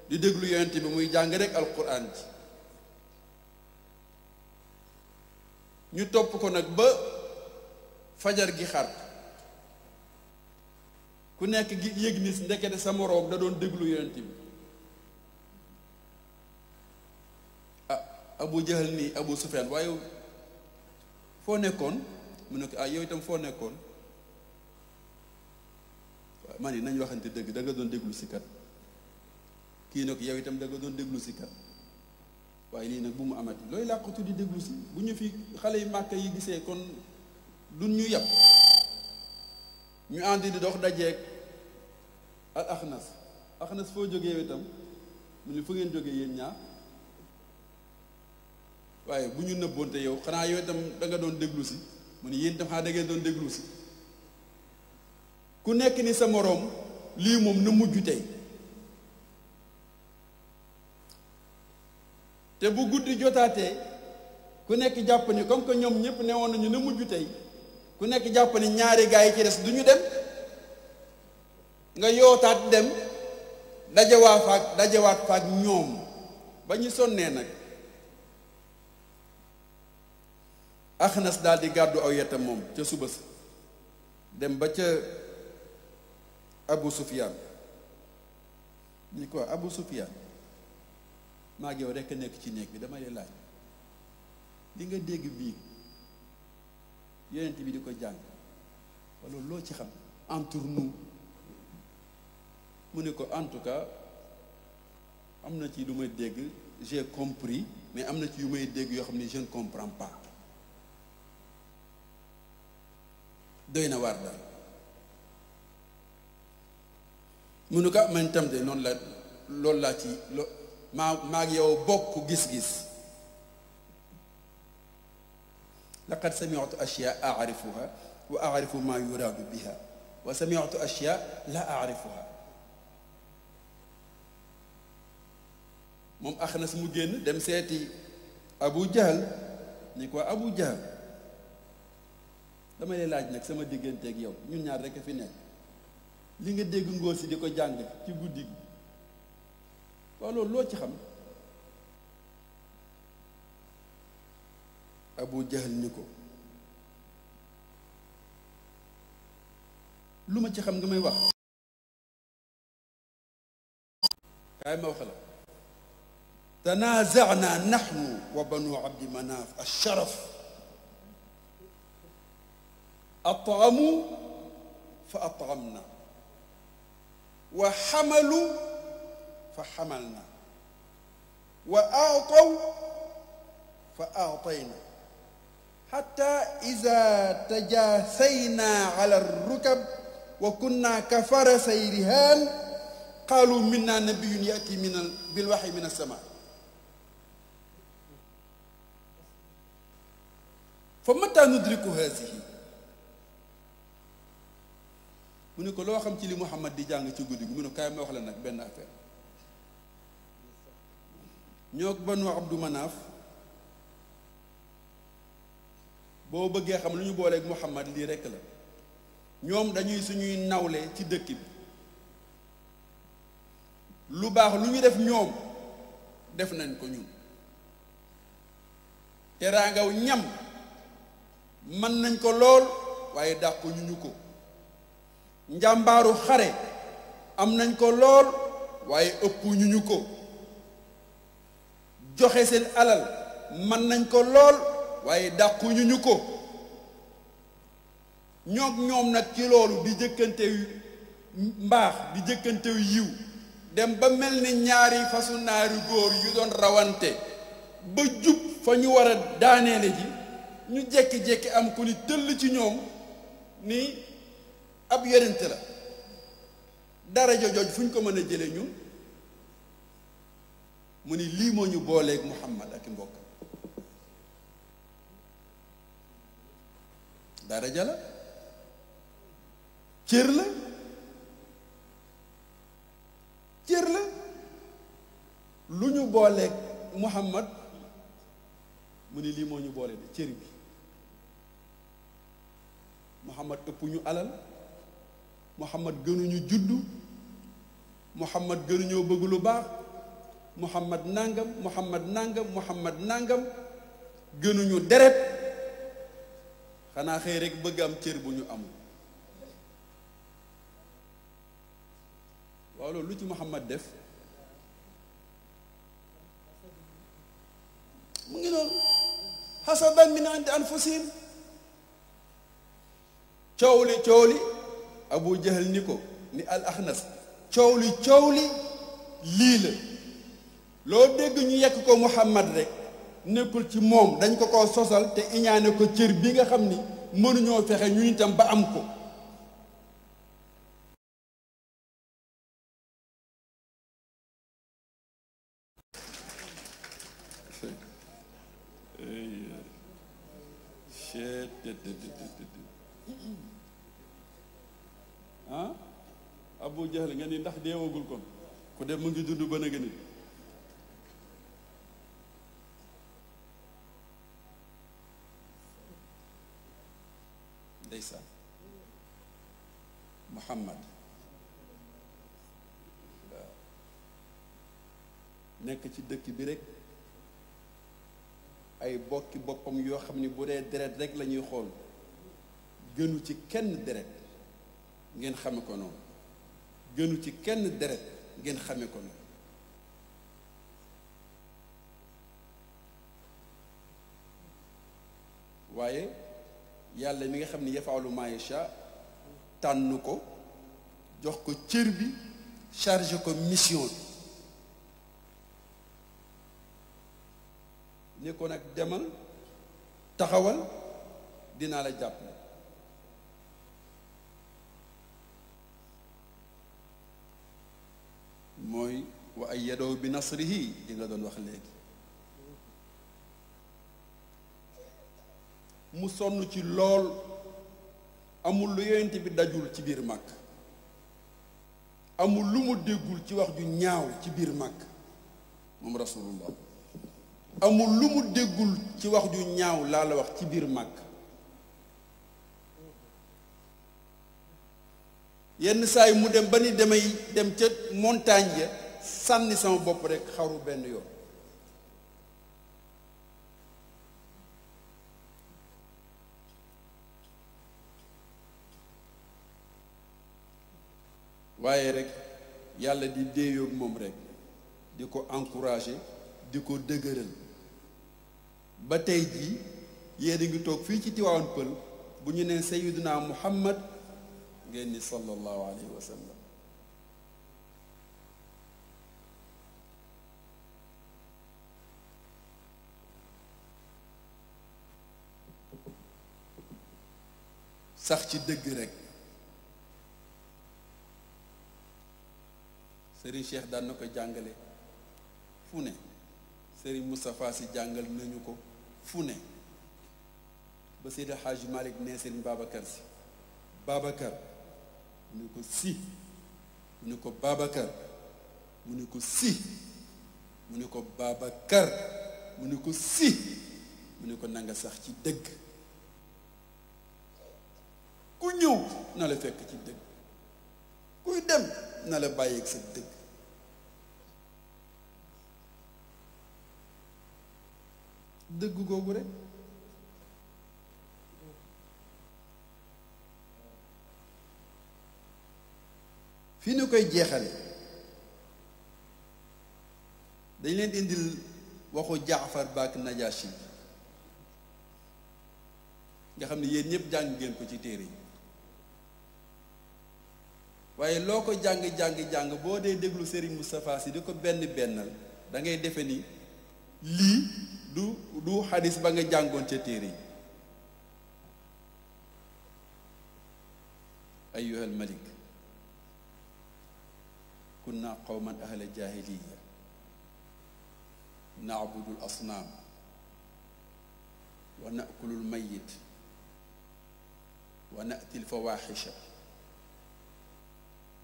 di déglu yonent bi muy jàng rek alquran ji. ñu topp ko nag ba fajar gi xar ku nekk gi yëg ni ndekete sa moroom da doon déglu yonent bi. Abu Jahl ni Abu Sufyaan waaye foo nekkoon mu ne ko yow itam foo nekkoon. man yi nañ waxante dëgg da nga doon déglu si kat. kii nag yow itam da nga doon déglu si kat. waaye lii nag bu mu amati looy làqatu di déglu si bu ñu fi xale yu màkk yi gisee kon duñ ñu yàpp. ñu ànd di dox dajeeg al Axnas foo jógee yow itam mu ne fu ngeen jógee yéen ñaar. waaye bu ñu nëbboonte yow xanaa yow itam da nga doon déglu si mu ne yéen itam xanaa da ngeen doon déglu si. ku nekk ni sa moroom lii moom na mujj tey. te bu guddi jotaatee ku nekk jàpp ni comme que ñoom ñëpp ne woon nañu na mujj tey ku nekk jàpp ni ñaari gaa yi ci des du ñu dem nga yootaat dem dajewaat faak ñoom ba ñu sonnee nag. Axnas daal di gàddu aw yetam moom ca suba sa dem ba ca Abu Sufyaan ni ko Abu Sufyaan maa ngi yow rekk nekk ci néeg bi dama lay laaj li nga dégg bii yonent bi di ko jàng walla loo ci xam entre nous mu ne ko en tout cas am na ci lu may dégg j'ai compris mais am na ci yu may dégg yoo xam ne je ne comprends pas. doy na waar daal mu ne ko man tam de noonu la loolu laa ci maa ngi yow bokk gis-gis. laqad sami'tu ashyaa a'rifuha wa a'rifu ma yuraadu biha wa sami'tu ashyaa la a'rifuha. moom Axnas mu génn dem seeti Abu Jahl ni ko Abu Jahl dama lay laaj nag sama digganteeg yow ñun ñaar rekk a fi nekk li nga dégg ngóor si di ko jàng ci guddi gi waaw loolu loo ci xam. Abu Jahl ni ko lu ma ci xam nga may wax kaay ma wax la. tanaaza'naa nahnu wa banu abdi manaaf ash-sharaf at'amuu fa at'amnaa wa hamaluu fa hamalnaa wa a'taw fa a'taynaa hattaa izaa tajaasaynaa alaa ar-rukab wa kunnaa kafarasay rihaan qaaluu minnaa nabiyyun ya'tii bil wahyi mina as-samaa fa mataa nudriku haadihi mu ne ko loo xam ci li Muhammad di jàng ci guddi gi mu ne kaay ma wax la nag benn affaire ñoo Banu Abdu Manaaf boo bëggee xam lu ñu booleeg Muhammad lii rekk la ñoom dañuy suñuy nawle ci dëkk bi lu baax lu ñu def ñoom def nañ ko ñun teraangaw ñam mën nañ ko lool waaye dàqu ñu ko njàmbaaru xare am nañ ko lool waaye ëpp ñu ko joxe seen alal mën nañ ko lool waaye dàqu ñu ko ñoom nag ci loolu di jëkkantew mbaax di jëkkantew yiw dem ba mel ni ñaari fasu naari góor yu doon rawante ba jub fa ñu war a daaneele ji ñu jekki-jekki am ku ni tëll ci ñoom ni ab yonent la daraja jooj fu ñu ko mën a jële ñun mu ni lii moo ñu booleeg Muhammad ak mbokk daraja la cër la lu ñu booleeg Muhammad mu ni lii moo ñu boole de cër bi Muhammad ëpp ñu alal Muhammad gënuñu juddu Muhammad gënuñoo bëgg lu baax Muhammad nangam Muhammad nangam gënuñu deret xanaa xëy rek bëgg am cër bu ñu amul waaw loolu lu ci Muhammad def mu ngi noonu hasadan min indi anfusihim coow li Abu Jahal ni ko ni al Axnas coow li lii la loo dégg ñu yekk ko Muhammad rek nekkul ci moom dañ ko sosal te iñaane ko cër bi nga xam ni mënuñoo fexe ñu itam ba am ko ah Abu Jahl nga ni ndax deewagul kon ku dem mu ngi dund ba na gëni ndeysaan Muhammad waaw nekk ci dëkk bi rek ay bokki boppam yoo xam ni bu dee deret rek la ñuy xool gënu ci kenn deret ngeen xame ko noonu gënu ci kenn deret ngeen xame ko noonu waaye yàlla mi nga xam ni yafaalu maa yashaa tànn ko jox ko cër bi chargé ko mission bi ni ko nag demal taxawal dinaa la jàppale mooy wa ayyadahu bi nasrihi di nga doon wax léegi mu sonn ci lool amul lu yonent bi dajul ci biir màkk amul lu mu déggul ci wax ju ñaaw ci biir màkk moom rasulullah amul lu mu déggul ci wax ju ñaaw laa la wax ci biir màkk yenn saa yi mu dem ba ni damay dem ca montagne ya sànni sama bopp rekk xaru benn yoon waaye rekk yàlla di déeyoog moom rekk di ko encourager di ko dëgëral ba tey jii yéen a ngi toog fii ci Tiwaawan Pël bu ñu nee Sayyiduna Muhammad ngeen ni sallallahu alayhi wa sallam sax ci dëgg rekk Serigne Cheikh daan na ko jàngale fu ne Serigne Moustapha Sy jàngal nañu ko fu ne ba Seydi Hadji Malick ne Serigne Babacar Sy Babacar mu ne ko si mu ne ko Babacar mu ne ko si mu ne ko Babacar mu ne ko si mu ne ko nanga sax ci dëgg ku ñëw na la fekk ci dëgg kuy dem na la bàyyeeg sa dëgg dëgg googu rek fii ñu koy jeexale dañ leen indil waxu Jaafar baak Najaasi nga xam ne yéen ñëpp jàng ngeen ko ci téere yi waaye loo ko jàng boo dee déglu Serigne Moustapha Sy di ko benn bennal da ngay defe ni lii du xadis ba nga jàngoon ca téere yi. أيها الملك كنا قوما أهل الجاهلية نعبد الأصنام ونأكل الميت ونأتي الفواحش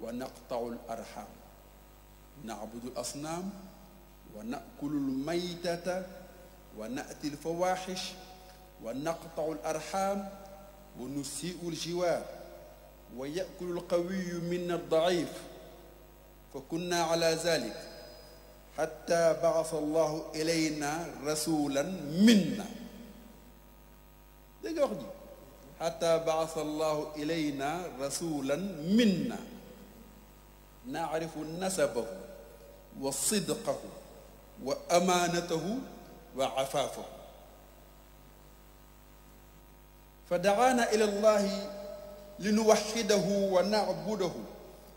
ونقطع الأرحام نعبد الأصنام ونأكل الميتة ونأتي الفواحش ونقطع الأرحام ونسيء الجوار ويأكل القوي منا الضعيف فكنا على ذلك حتى بعث الله إلينا رسولا منا حتى بعث الله إلينا رسولا منا نعرف نسبه وصدقه وأمانته وعفافه فدعانا إلى الله لنوحده ونعبده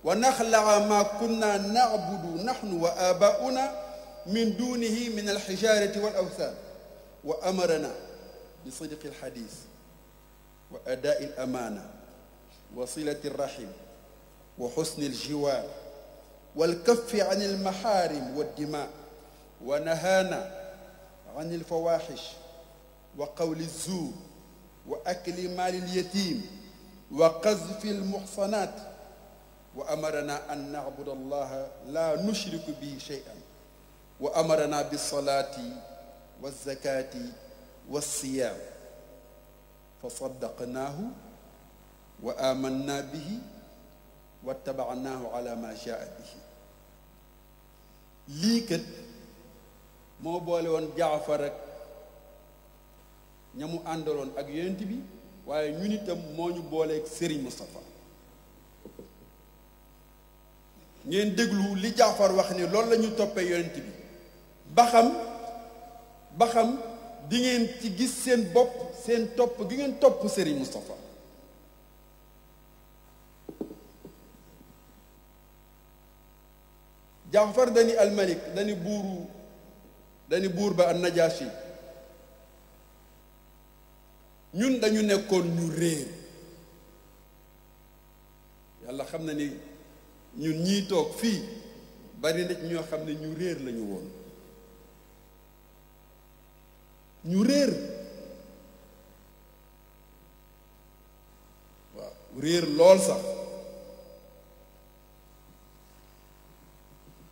ونخلع ما كنا نعبد نحن وآباؤنا من دونه من الحجارة والأوثان وأمرنا بصدق الحديث وأداء الأمانة وصلة الرحم وحسن الجوار والكف عن المحارم والدماء ونهانا عن الفواحش وقول الزور وأكل مال اليتيم وقذف المحصنات وأمرنا أن نعبد الله لا نشرك به شيئا وأمرنا بالصلاة والزكاة والصيام فصدقناه وآمنا به واتبعناه على ما جاء به ليكت moo boole woon Jaafar ak ñamu àndaloon ak yonent bi waaye ñun itam moo ñu booleeg Serigne Moustapha ngeen déglu li Jaafar wax ni loolu la ñu toppee yonent bi ba xam di ngeen ci gis seen bopp seen topp gi ngeen topp Serigne Moustapha Jaafar dani almalik dani buur ba an Najaasi ñun dañu nekkoon ñu réer yàlla xam na ni ñun ñii toog fii bari na ñoo xam ne ñu réer lañu woon ñu réer waaw réer lool sax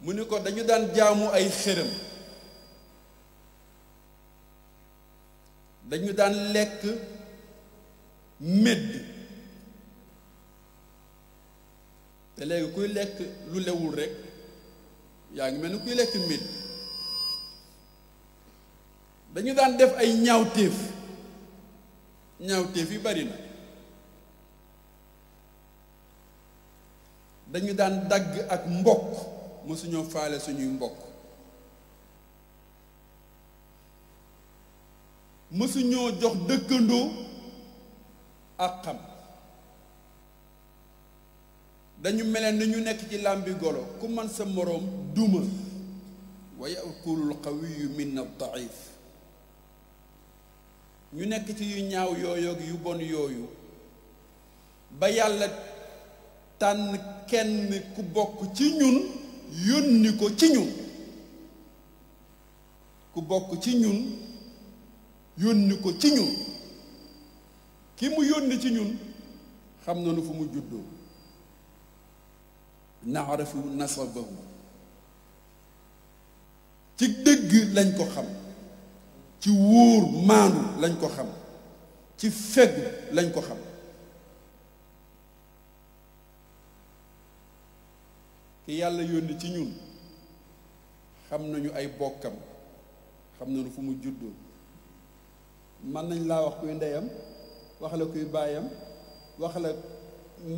mu ni ko dañu daan jaamu ay xërëm dañu daan lekk medd te léegi kuy lekk lu lewul rekk yaa ngi mel ni kuy lekk medd dañu daan def ay ñaawteef yi bari na dañu daan dagg ak mbokk mësuñoo faale suñuy mbokk mësuñoo jox dëkkandoo ak xam dañu meleen ni ñu nekk ci làmbi golo ku man sa moroom duma wa yakulul qawiyu minna daif ñu nekk ci yu ñaaw yooyu ak yu bon yooyu ba yàlla tànn kenn ku bokk ci ñun yónni ko ci ñun ku bokk ci ñun yónni ko ci ñun ki mu yónni ci ñun xam nañu fu mu juddoo naarafu nasabahu ci dëgg lañ ko xam ci wóor maandu lañ ko xam ci fegg lañ ko xam ki yàlla yónni ci ñun xam nañu ay bokkam xam nañu fu mu juddoo mën nañ laa wax kuy ndeyam wax la kuy baayam wax la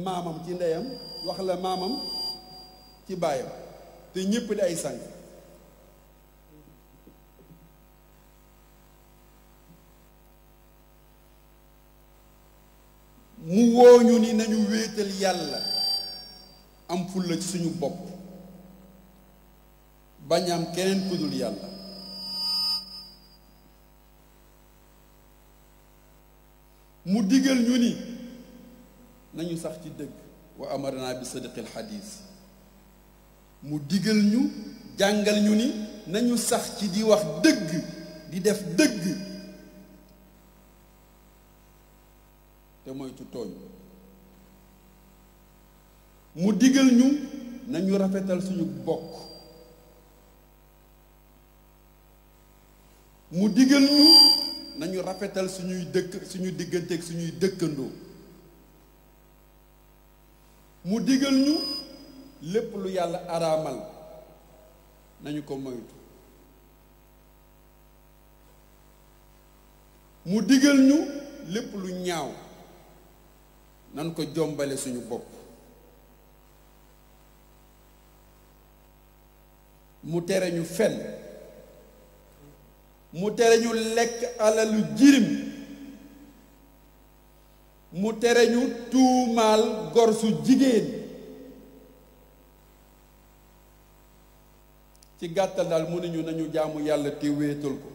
maamam ci ndeyam wax la maamam ci baayam te ñépp di ay sang mu wooñu ni nañu wéetal yàlla am fulla ci suñu bopp bañ am keneen ku dul yàlla mu digal ñu ni nañu sax ci dëgg wa amarna bi sadqil xadiis mu digal ñu jàngal ñu ni nañu sax ci di wax dëgg di def dëgg te moytu tooñ mu digal ñu nañu rafetal suñu bokk mu digal ñu nañu rafetal suñuy dëkk suñu digganteeg suñuy dëkkandoo mu digal ñu lépp lu yàlla araamal nañu ko moytu mu digal ñu lépp lu ñaaw nan ko jombale suñu bopp mu tere ñu fen mu tere ñu lekk alalu jirim mu tere ñu tuumaal gor su jigéen ci gàttal daal mu ne ñu nañu jaamu yàlla te wéetal ko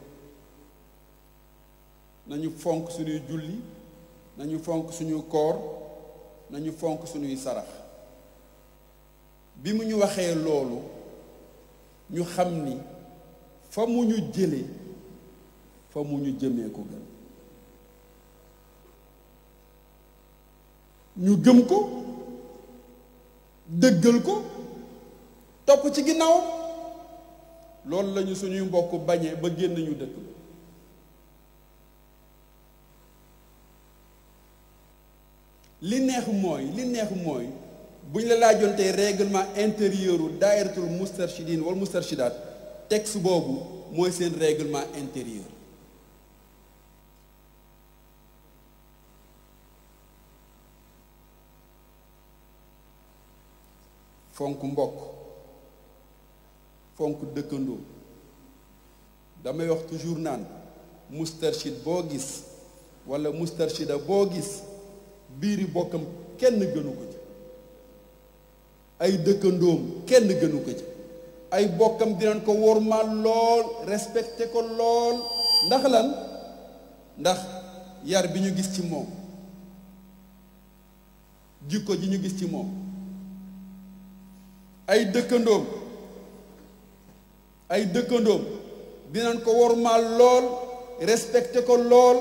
nañu fonk suñuy julli nañu fonk suñu koor nañu fonk suñuy sarax bi mu ñu waxee loolu ñu xam ni fa mu ñu jële fa mu ñu jëmee ko gën ñu gëm ko dëggal ko topp ci ginnaaw loolu lañu suñuy mbokk bañee ba génn ñu dëkk ba li neex mooy bu ñu la laajoon tey règlement intérieur u daayiratul mustarshidin wala mustarshidaat texte boobu mooy seen règlement intérieur fonk mbokk fonk dëkkandoo damay wax toujours naan mustarshid boo gis wala mustarshida boo gis biiri bokkam kenn gënu ko ci ay dëkkandoom kenn gënu ko ci ay bokkam dinañ ko wormaal lool respecté ko lool ndax lan ndax yar bi ñu gis ci moom jikko ji ñu gis ci moom ay dëkkandoom dinañ ko wormaal lool respecté ko lool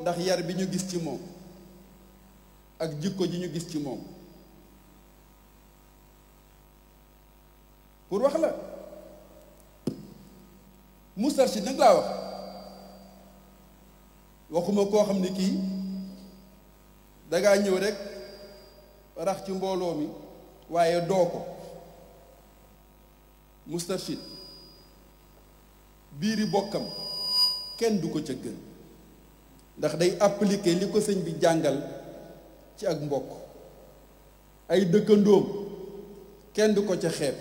ndax yar bi ñu gis ci moom ak jikko ji ñu gis ci moom pour wax la mustarshid nag laa waxuma koo xam ne kii dangaa ñëw rek rax ci mbooloo mi waaye doo ko mustarshid biiri bokkam kenn du ko ca gën ndax day appliquer li ko sëñ bi jàngal ci ak mbokk ay dëkkandoom kenn du ko ca xeeb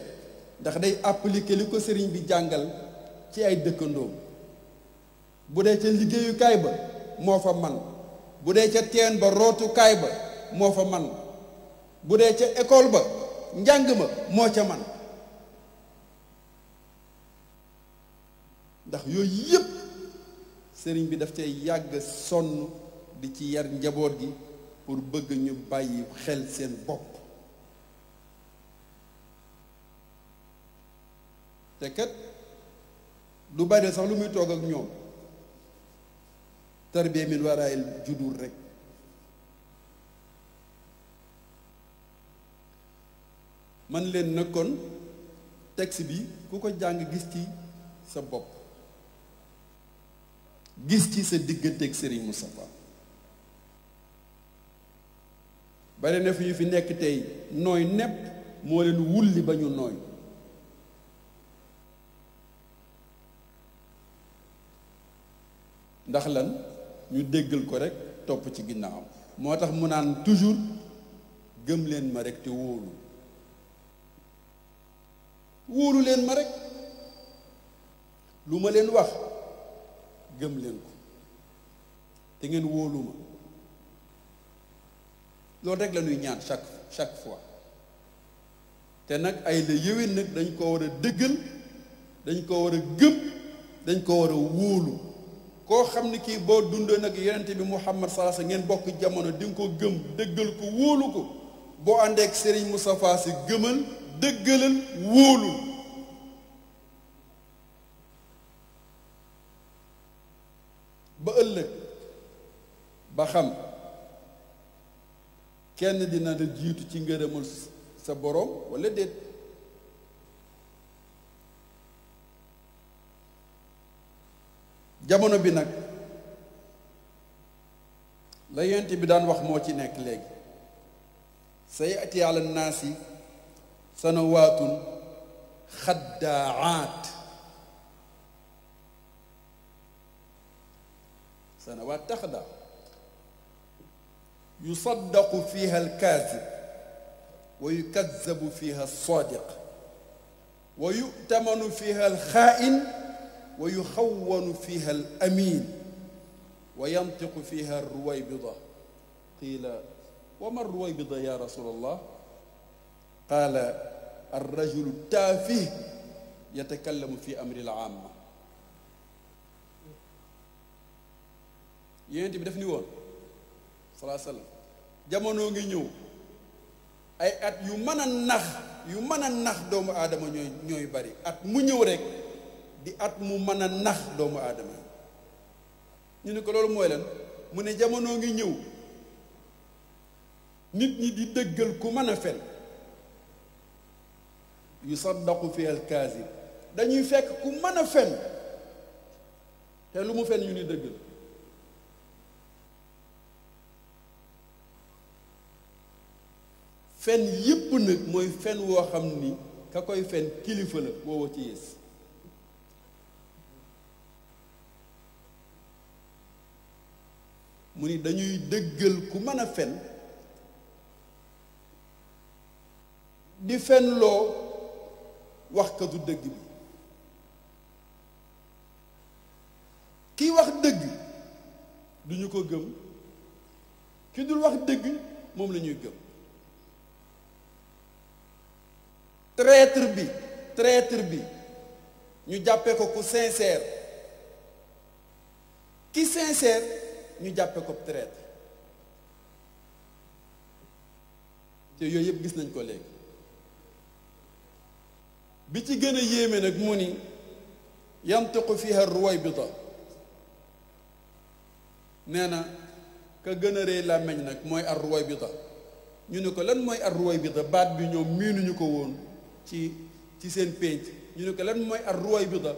ndax day appliquer li ko sëriñ bi jàngal ci ay dëkkandoom bu dee ca liggéeyukaay ba moo fa man bu dee ca teen ba rootukaay ba moo fa man bu dee ca école ba njàng ma moo ca man ndax yooyu yépp sëriñ bi daf cay yàgg sonn di ci yar njaboot gi pour bëgg ñu bàyyi xel seen bopp te kat du bari sax lu muy toog ak ñoom tarbiya min waraayil judur rek man leen na kon texte bi ku ko jàng gis ci sa bopp gis ci sa digganteeg Serigne Moustapha bare na fi ñu fi nekk tey nooy nepp moo leen wulli ba ñu nooy ndax lan ñu déggal ko rek topp ci ginnaaw moo tax mu naan toujours gëm leen ma rek te wóolu leen ma rek lu ma leen wax gëm leen ko te ngeen wóolu ma loolu rek la ñuy ñaan chaque fois te nag ay la yéwén nag dañ ko war a dëggal, dañ ko war a gëm, dañ ko war a wóolu. koo xam ne kii boo dundee nag yonent bi Muhammad sallallahu alayhi wasallam ngeen bokk jamono di nga ko gëm dëggal ko wóolu ko. boo àndee ak Serigne Moustapha Sy gëmal dëggalal wóolu. ba ëllëg ba xam kenn dina la jiitu ci ngërëmal sa borom walla déet. jamono bi nag la yonent bi daan wax moo ci nekk léegi. sayati ala naasi sanawaatun xaddaat. sanawaat taxda yusaddaqu fiha alkaazib wa yukazzabu fiha alsaadiq wa yu'tamanu fiha alxaa'in wa yuxawwanu fiha alamin wa yantiqu fiha alruwaybida. qiila wa ma alruwaybida ya rasulallah? qaala alrajulu taafih yatakallamu fi amri alaama. yonent bi daf ni woon salaa sallam jamono ngi ñëw ay at yu mën a nax doomu aadama ñooy bari. at mu ñëw rek di at mu mën a nax doomu aadama ñu ne ko loolu mooy lan? mu ne jamono ngi ñëw nit ñi di dëggal ku mën a fen. yusaddaqu fi alkaazib dañuy fekk ku mën a fen te lu mu fen ñu ni dëggal. fen yépp nag mooy fen woo xam ni ka koy fen kilifa la woowa ci yées. mu ni dañuy dëggal ku mën a fen di fen loo waxkatu dëgg bi. kiy wax dëgg duñu ko gëm, ki dul wax dëgg moom la ñuy gëm. traître bi ñu jàppee ko ku sincère, ki sincère ñu jàppee ko traître. te yooyu yëpp gis nañ ko léegi. bi ci gën a yéeme nag mu ni yantiqu fiha ruwaybida. nee na ka gën a rëy làmmiñ nag mooy ar ruwaybida. ñu ne ko lan mooy ar ruwaybida? baat bi ñoom miinuñu ko woon ci seen pénc. ñu ne ko lan mooy ar ruwaybida?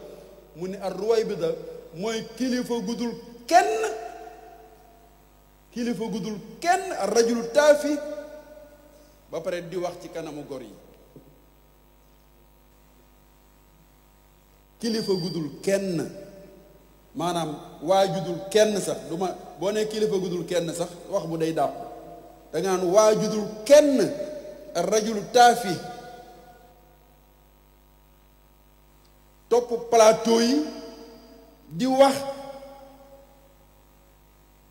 mu ne ar ruwaybida mooy kilifa gudul kenn, kilifa gudul kenn, ar rajulu taafi, ba pare di wax ci kanamu gor yi. kilifa gudul kenn maanaam waa judul kenn sax du ma boo nee kilifa gudul kenn sax wax bu day dàpp da nga naan waa judul kenn ar rajulu taafi. topp plateau yi di wax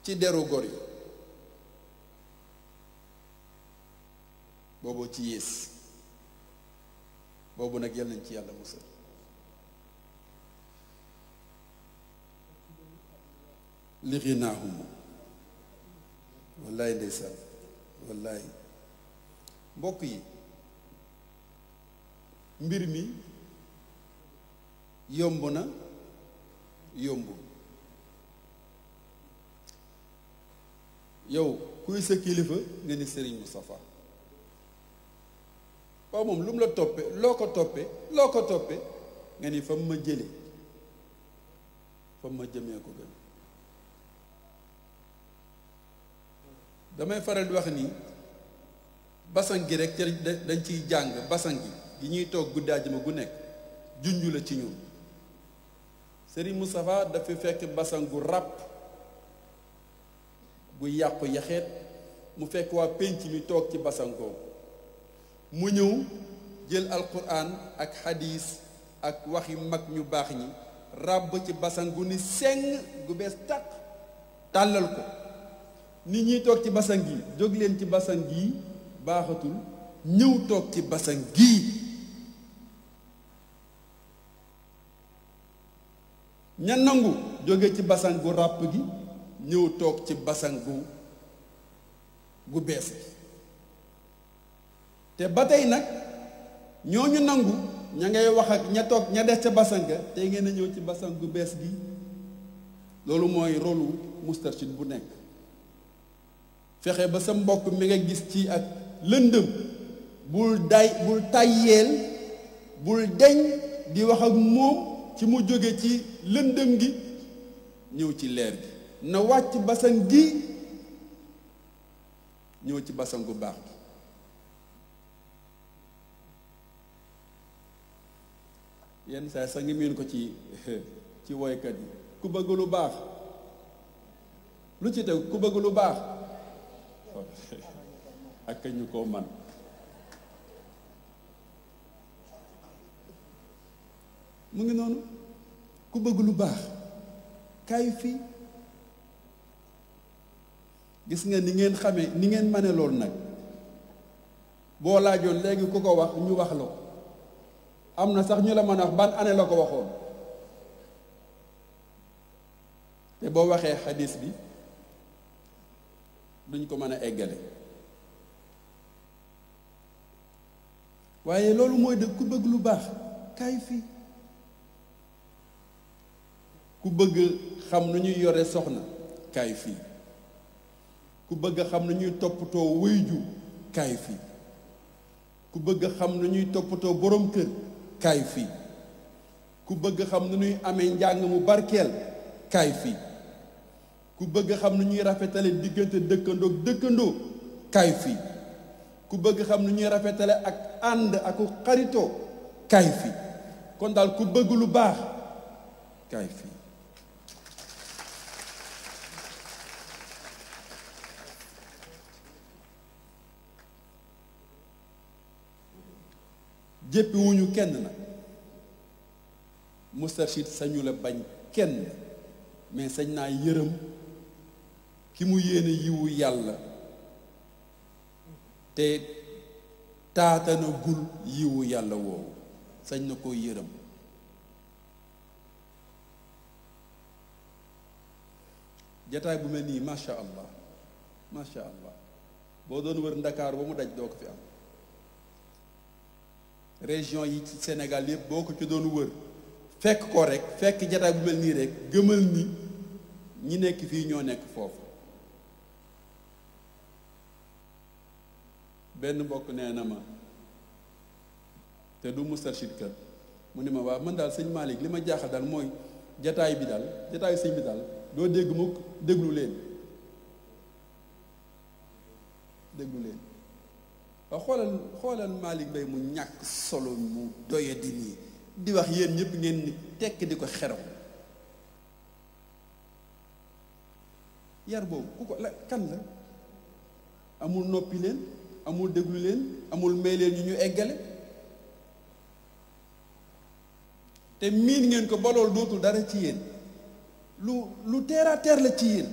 ci deru gor yi. boobu ci yées. boobu nag yal nañ ci yàlla musal. li xinaahum wallaay ndeysaan wallaay. mbokk yi mbir mi yomb na yombul. yow kuy sa kilifa nga ni Serigne Moustapha. waaw moom lu mu la toppe loo ko toppe nga ni fa mu ma jële fa mu ma jëmee ko gën. damay faral di wax ni basan gi rek dañ ciy jàng basan gi ñuy toog guddi àjjuma gu nekk junju la ci ñun. Serigne Moustapha dafa fekk basan gu ràpp gu yàqu yaxeet mu fekk waa pénc mi toog ci basan googu mu ñëw jël alquran ak xadiis ak waxi mag ñu baax ñi ràbb ci basan gu ni seng gu bees tàq tàllal ko. nit ñi toog ci basan gi jóg leen ci basan gi baaxatul ñëw toog ci basan gii ña nangu jóge ci basan gu ràpp gi ñëw toog ci basan gu bees gi te ba tey nag ñooñu nangu ña ngay wax ak ña toog ña des ca basan ga tey ngeen a ñëw ci basan gu bees gi loolu mooy rôlu Moustarchid bu nekk fexe ba sa mbokk mi nga gis ci ak lëndëm bul tàyyeel bul deñ di wax ak moom ci mu jóge ci lëndëm gi ñëw ci leer gi na wàcc basan gi ñëw ci basan gu baax gi yenn saa sa ngi miin ko ci woykat yi ku bëgg lu baax lu ci teg ku bëgg lu baax ak ñu ko man mu ngi noonu ku bëgg lu baax kaay fii gis nga ni ngeen xamee ni ngeen mane loolu nag boo laajoon léegi ku ko wax ñu wax la ko am na sax ñu la mën a wax ban année la ko waxoon te boo waxee xadis bi duñ ko mën a eggale waaye loolu mooy dëgg ku bëgg lu baax kaay fii ku bëgg xam nu ñuy yore soxna kaay fii ku bëgg xam nu ñuy toppatoo wëyju kaay fii ku bëgg xam nu ñuy toppatoo borom kër kaay fii ku bëgg xam nu ñuy amee njàng mu barkeel kaay fii ku bëgg xam nu ñuy rafetale diggante dëkkandoo kaay fii ku bëgg xam nu ñuy rafetale ak ànd ak xaritoo kaay fii kon daal ku bëgg lu baax kaay fii jéppi wuñu kenn nag Moustarchid sañu la bañ kenn mais sañ naa yërëm ki mu yéene yiwu yàlla te taatana gul yiwu yàlla woowu sañ na koo yërëm jataay bu mel nii macha allah boo doon wër Ndakaar ba mu daj doo ko fi am région yi ci Sénégal yëpp boo ko ci doon wër fekk ko rek fekk jataay bu mel nii rek gëmal ni ñi nekk fii ñoo nekk foofu benn mbokk nee na ma te du Moustarchid kat mu ne ma waaw man daal sëñ Malick li ma jaaxal daal mooy jataay bi daal jataayu sëñ bi daal doo dégg mukk déglu leen waaw xoolal Malick Mbaye mu ñàkk solo mu doyadi nii di wax yéen ñëpp ngeen ni tekk di ko xeraw yar boobu ku ko la kan la amul noppi leen amul déglu leen amul may leen ñu eggale te miin ngeen ko ba loolu dootul dara ci yéen lu terre à terre la ci yéen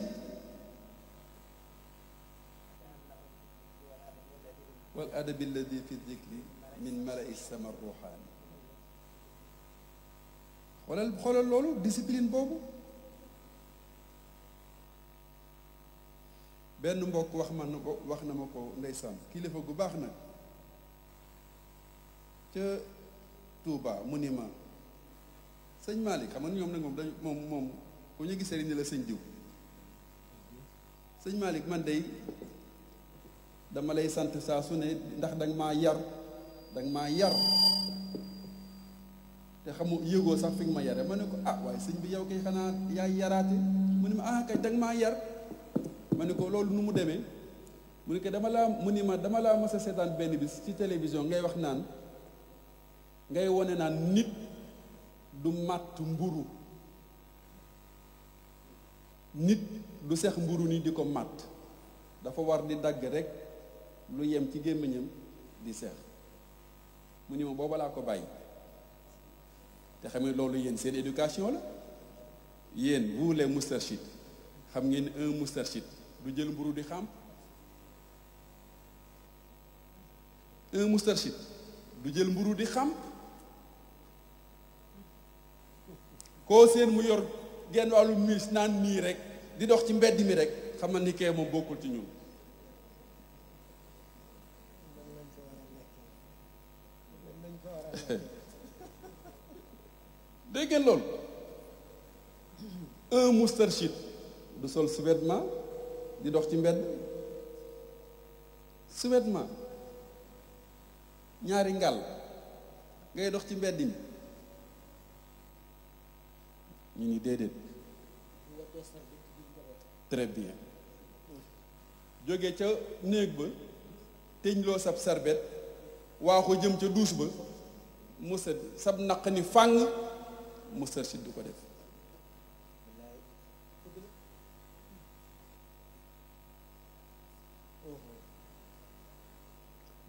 wal adabi alladi fi dikri min malai sama ruuxaani xoolal loolu discipline boobu benn mbokk wax na ma ko ndeysaan kilifa gu baax nag ca Touba mu ni ma sëñ Malick xam nga ñoom nag moom ku ñu gisee ni la sëñ diw sëñ Malick man dey dama lay sant saa su ne ndax danga maa yar te xamu yëgoo sax fi nga ma yare ma ne ko waaye sëñ bi yow kay xanaa yaay yaraate mu ne ma kay danga maa yar ma ne ko loolu nu mu demee mu ne ko dama laa mas a seetaan benn bis ci télévision ngay wax naan ngay wone naan nit du màtt mburu nit du sex mburu ni di ko màtt dafa war di dagg rek lu yem ci gémmiñam di seex mu ni ma booba laa ko bàyyi te xam ne loolu yéen seen éducation la yéen vous les Moustarchid xam ngeen un Moustarchid du jël mburu di xam un Moustarchid du jël mburu di xam koo seen mu yor genn wàllu miis naan nii rek di dox ci mbedd mi rek xam ni kee moom bokkul ci ñun. dégg ngeen loolu un Moustarchid du sol sous-vêtement di dox ci mbedd sous-vêtement ñaari ngal ngay dox ci mbedd mi ñu ni déedéet. très bien jóge ca néeg ba teñ loo sab sarbet waa ko jëm ca duus ba musa sab naq ni fàng Moustarchid du ko def.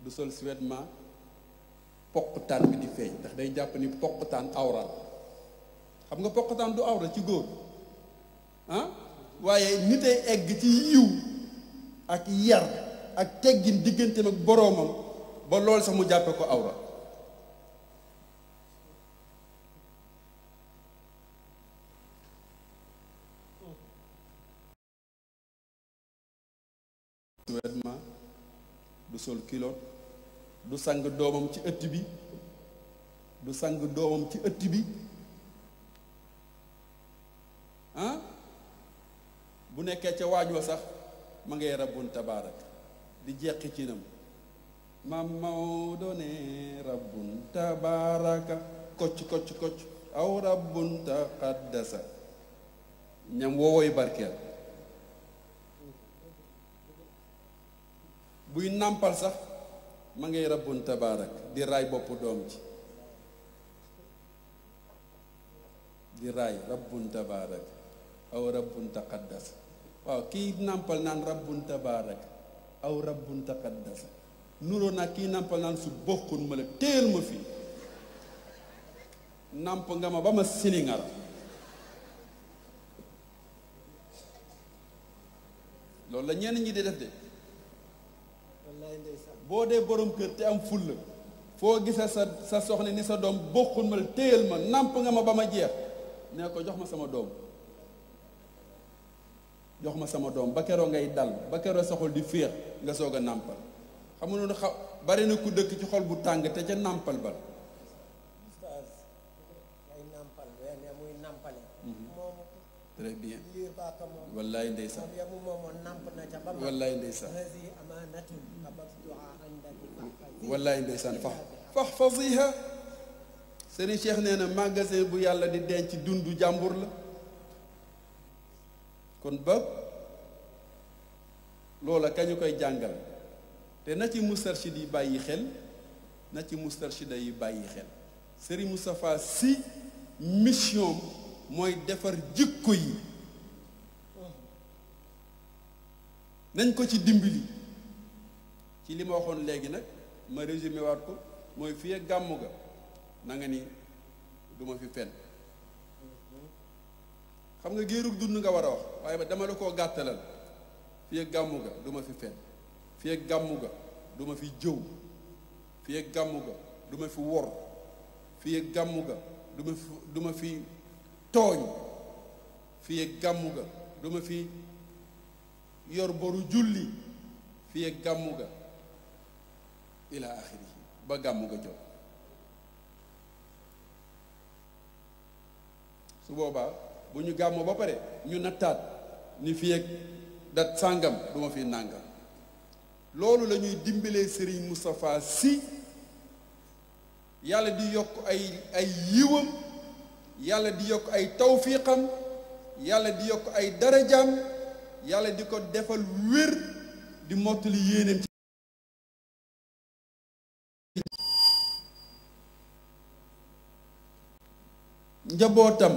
du sol sous-vêtement poqtaan bi di feeñ ndax day jàpp ni poqtaan awra xam nga poqtaan du awra ci góor ah waaye nit ay egg ci yiw ak yar ak teggin digganteem ak boroomam ba loolu sax mu jàppe ko awra. sous-vêtement du sol kilo du sang doomam ci ëtt bi du sang doomam ci ëtt bi ah bu nekkee ca waaj wa sax ma ngay rabbun tabaarak di jeqi ci nam maam Maodo ne rabbun tabaaraka kocc kocc kocc aw rabbun taqaddasa ñam wowoy barkeel buy nàmpal sax ma ngay rabbun tabaarak di raay boppu doom ci di raay rabbun tabaarak aw rabbun taqaddas waaw kii nàmpal naan rabbun tabaarak aw rabbun taqaddas nuroo nag kii nàmpal naan su bokkun ma la téel ma fii nàmp nga ma ba ma silingar loolu la ñenn ñi di def de boo dee borom kër te am fulla foo gisee sa soxna ni sa doom bokkul ma téyel ma nàmp nga ma ba ma jeex nee ko jox ma sama doom jox ma sama doom ba keroo ngay dal ba keroo sa xol di féex nga soog a nàmpal xam nga noonu bari na ku dëkk ci xol bu tàng te ca nàmpal ba très bien wallaay ndeysaan wallaay ndeysaan wallaay ndeysaan fahfaziha Serigne Cheikh nee na magasin bu yàlla di denc dundu jàmbur la kon ba loola kañu koy jàngal te na ci Moustarchid yi bàyyi xel na ci Moustarchida yi bàyyi xel Serigne Moustapha Sy mission mooy defar jikko yi nañ ko ci dimbali ci li ma waxoon léegi nag ma résumé waat ko mooy fii ak gàmmu ga na nga ni duma fi fen xam nga géerug dund nga war a wax waaye dama la koo gàttalal fii ak gàmmu ga duma fi fen fii ak gàmmu ga duma fi jëw fii ak gàmmu ga duma fi wor fii ak gàmmu ga duma fi tooñ fii ak gàmmu ga duma fi yor boru julli fii ak gàmmu ga ila axiri ba gàmmu ga jot su boobaa bu ñu gàmmu ba pare ñu nattaat ni fii ak dat sàngam duma fi nàngam loolu la ñuy dimbalee Serigne Moustapha Sy yàlla di yokk ay yiwam yàlla di yokk ay tawfiqam yàlla di yokk ay darajaam yàlla di ko defal wér di mottali yéeneen ci njabootam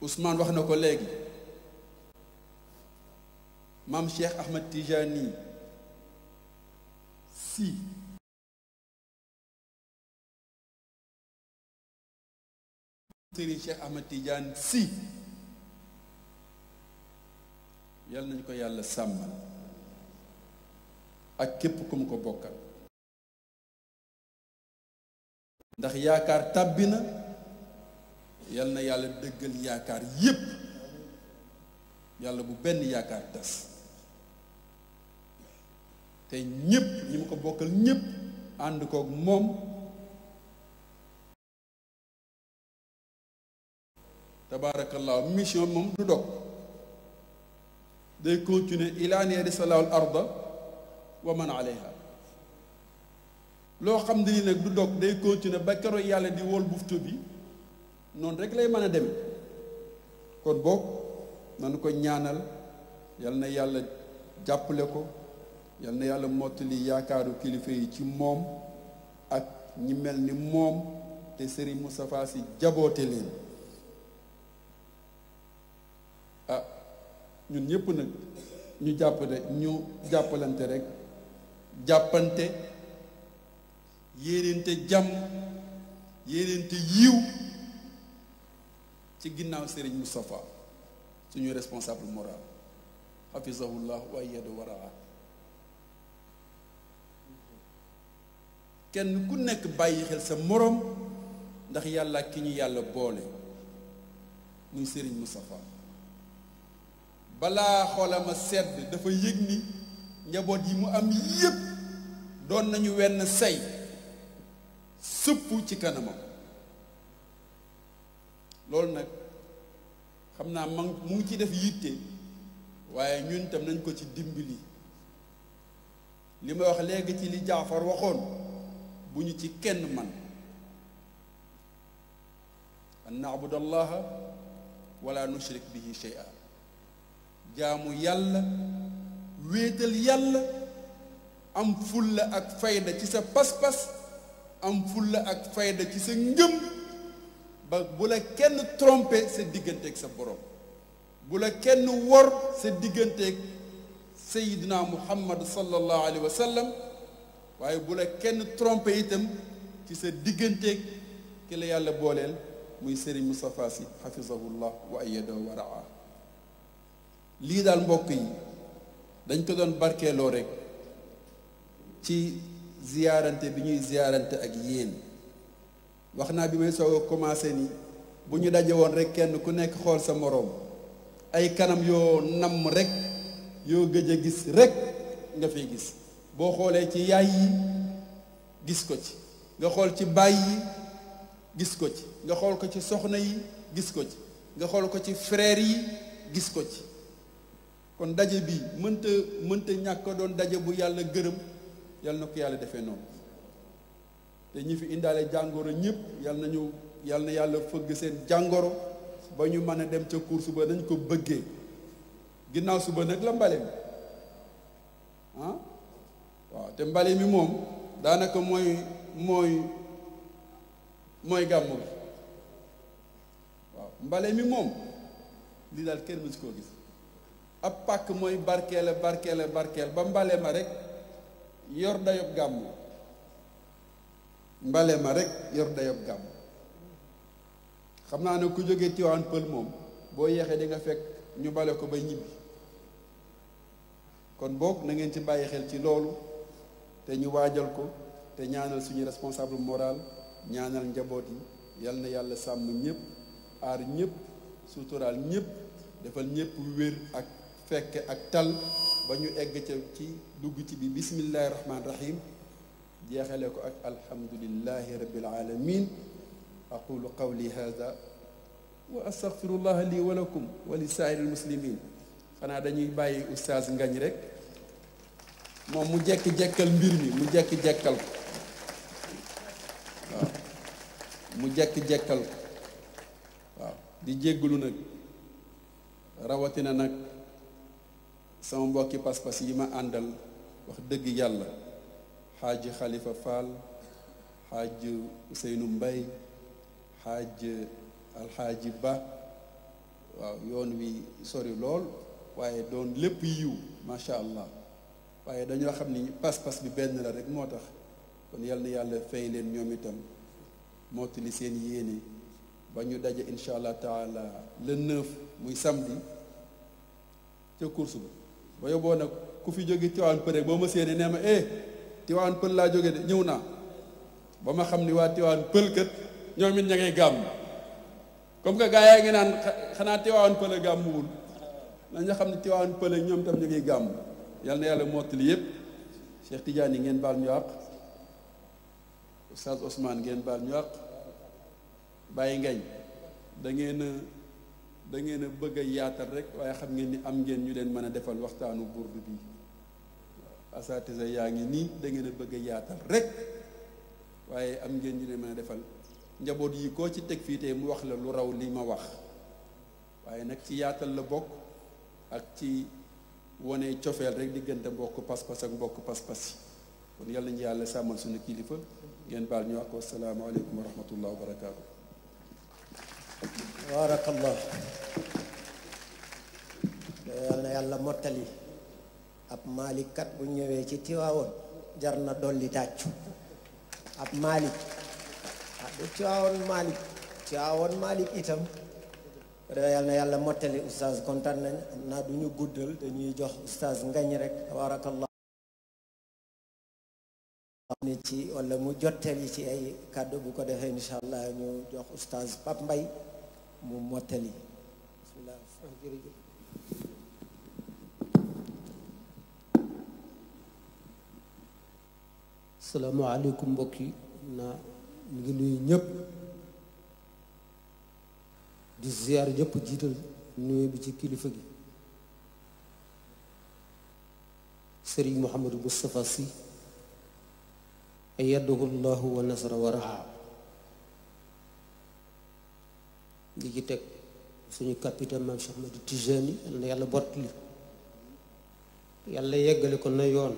Ousmane wax na ko léegi maam Cheikh Ahmed Tijani Sy Serigne Cheikh Ahmed Tidiane Sy yal nañu ko yàlla sàmmal ak képp ku mu ko bokkal ndax yaakaar tàbbi na yal na yàlla dëggal yaakaar yépp yàlla bu benn yaakaar tas te ñépp ñi mu ko bokkal ñépp ànd kook moom tabaarakallaahu mission moom du dog day continuer ilaa an yarisa llaahu al arda wa man alayha loo xam ne ni nag du dog day continuer ba keroog yàlla di wol buftu bi noonu rek lay mën a dem kon boog nanu ko ñaanal yal na yàlla jàppale ko yal na yàlla mottali yaakaaru kilifa yi ci moom ak ñi mel ni moom te Serigne Moustapha Sy jaboote leen ah ñun ñëpp nag ñu jàppalante rek jàppante yéenente jàmm yéenente yiw ci ginnaaw Serigne Moustapha suñu responsable moral hafizahullah wa ayyada waraa kenn ku nekk bàyyi xel sa morom ndax yàlla ki ñu yàlla boole muy Serigne Moustapha balaa xoolama sedd dafa yëg ni njaboot yi mu am yépp doon nañu wenn say sëpp ci kanamam loolu nag xam naa mu ngi ci def yitte waaye ñun tam nañ ko ci dimbali li ma wax léegi ci li Jaafar waxoon bu ñu ci kenn man an na'budu allaha wala nushrik bihi shay'a jaamu yàlla wéetal yàlla am fulla ak fayda ci sa pas-pas am fulla ak fayda ci sa ngëm ba bu la kenn trompé sa digganteeg sa borom bu la kenn wor sa digganteeg sayidina muhammad sallallahu alayhi wa sallam waaye bu la kenn trompé itam ci sa digganteeg ki la yàlla booleel muy Serigne Moustapha Sy hafizahullah wa ayyadahu wa raa lii daal mbokk yi dañ ko doon barkeeloo rek ci ziyaarante bi ñuy ziyaarante ak yéen wax naa bi may soog a commencé ni bu ñu daje woon rek kenn ku nekk xool sa moroom ay kanam yoo namm rek yoo gëj a gis rek nga fiy gis boo xoolee ci yaay yi gis ko ci nga xool ci baay yi gis ko ci nga xool ko ci soxna yi gis ko ci nga xool ko ci frère yi gis ko ci kon daje bi mënta ñàkk doon daje bu yàlla gërëm yàlla na ko yàlla defee noonu te ñi fi indaale jàngoro ñëpp yàlla na yàlla fëgg seen jàngoro ba ñu mën a dem ca cour suba nañ ko bëggee ginnaaw suba nag la mbale mi waaw te mbale mi moom daanaka mooy gàmmu gi waaw mbale mi moom lii daal kenn mësu koo gis ab pàkk mooy barkeel ba mbale ma rek yor dayob gàmmu mbale ma rek yor dayob gàmmu xam naa ne ku jógee Tiwaawan Pël moom boo yeexee di nga fekk ñu bale ko ba ñibbi kon boog na ngeen ci bàyyi xel ci loolu te ñu waajal ko te ñaanal suñu responsable moral ñaanal njaboot yi yal na yàlla sàmm ñëpp aar ñëpp suturaal ñëpp defal ñëpp wér ak fekke ak tal ba ñu egg ca ci dugg ci bi bismillahi rahmaani rahim jeexale ko ak alhamdulillahi rabbil alamin aqulu qawli hada wa astaghfirullah li wa lakum wa li saa'iril muslimin xanaa dañuy bàyyi oustaz Ngañ rek moom mu jekki-jekkal mbir mi mu jekki-jekkal ko waaw mu jekki-jekkal ko waaw di jéggalu nag rawatina nag sama mbokki pas-pas yi ma àndal wax dëgg yàlla xaaj Xalifa Fall xaaj Ousseynou Mbay xaaj alxaaji Ba waaw yoon wi sori lool waaye doon lépp yiw macha allah waaye dañoo xam ni pas-pas bi benn la rek moo tax kon yal na yàlla fay leen ñoom itam mottali seen yéene ba ñu daje incha allah taala le 9 muy samedi ca course ba yóbboo nag ku fi jóge Tiwaawan Pël rek boo ma séenee nee ma Tiwaawan Pël laa jóge de ñëw naa ba ma xam ni waa Tiwaawan Pël kat ñoom it ña ngay gàmm comme que gaa yaa ngi naan xanaa Tiwaawan Pël a gàmmuwul nañu xam ne Tiwaawan Pël ak ñoom tam ñu ngi gàmm yal na yàlla mottali yëpp Cheikh Tidiane yi ngeen baal ñu àq Oustaz Ousmane ngeen baal ñu àq bàyyi ngañ da ngeen a bëgg a yaatal rek waaye xam ngeen ni am ngeen ñu leen mën a defal waxtaanu burdu bi asatisa yaa ngi nii da ngeen a bëgg a yaatal rek waaye am ngeen ñu leen mën a defal njaboot yi koo ci teg fii tey mu wax la lu raw li ma wax waaye nag ci yaatal la bokk ak ci wone cofeel rek diggante mbokk pas-pas ak mbokk pas-pas yi kon yàlla ñu yàlla sàmmal suñu kilifa ngeen baal ñu wax ko asalaamaaleykum wa rahmatullah wa barakaatu. baarakallah yal na yàlla mottali ab Malick kat bu ñëwee ci Tiwaawoon jar na dolli tàccu ab Malick du Tiwaawoon Malick itam yal na yàlla mottali oustaz kontaan nañ am naa du ñu guddal dañuy jox oustaz ngañ rek tabarakallah ni ci wala mu jottali ci ay kàddu bu ko defee insha allah ñu jox oustaz Pape Mbaye mu mottali bismillah jërëjëf asalaamaaleykum mbokk yi naa ñu ngi nuyu ñëpp di ziar ñëpp jiital nuyu bi ci kilifa gi Serigne Mouhamadou Moustapha Sy ayyadahu llahu wa nasara wa raha li ci teg suñu capitaine maam Cheikh Ahmed Tijani yal na yàlla bott li yàlla yeggale ko na yoon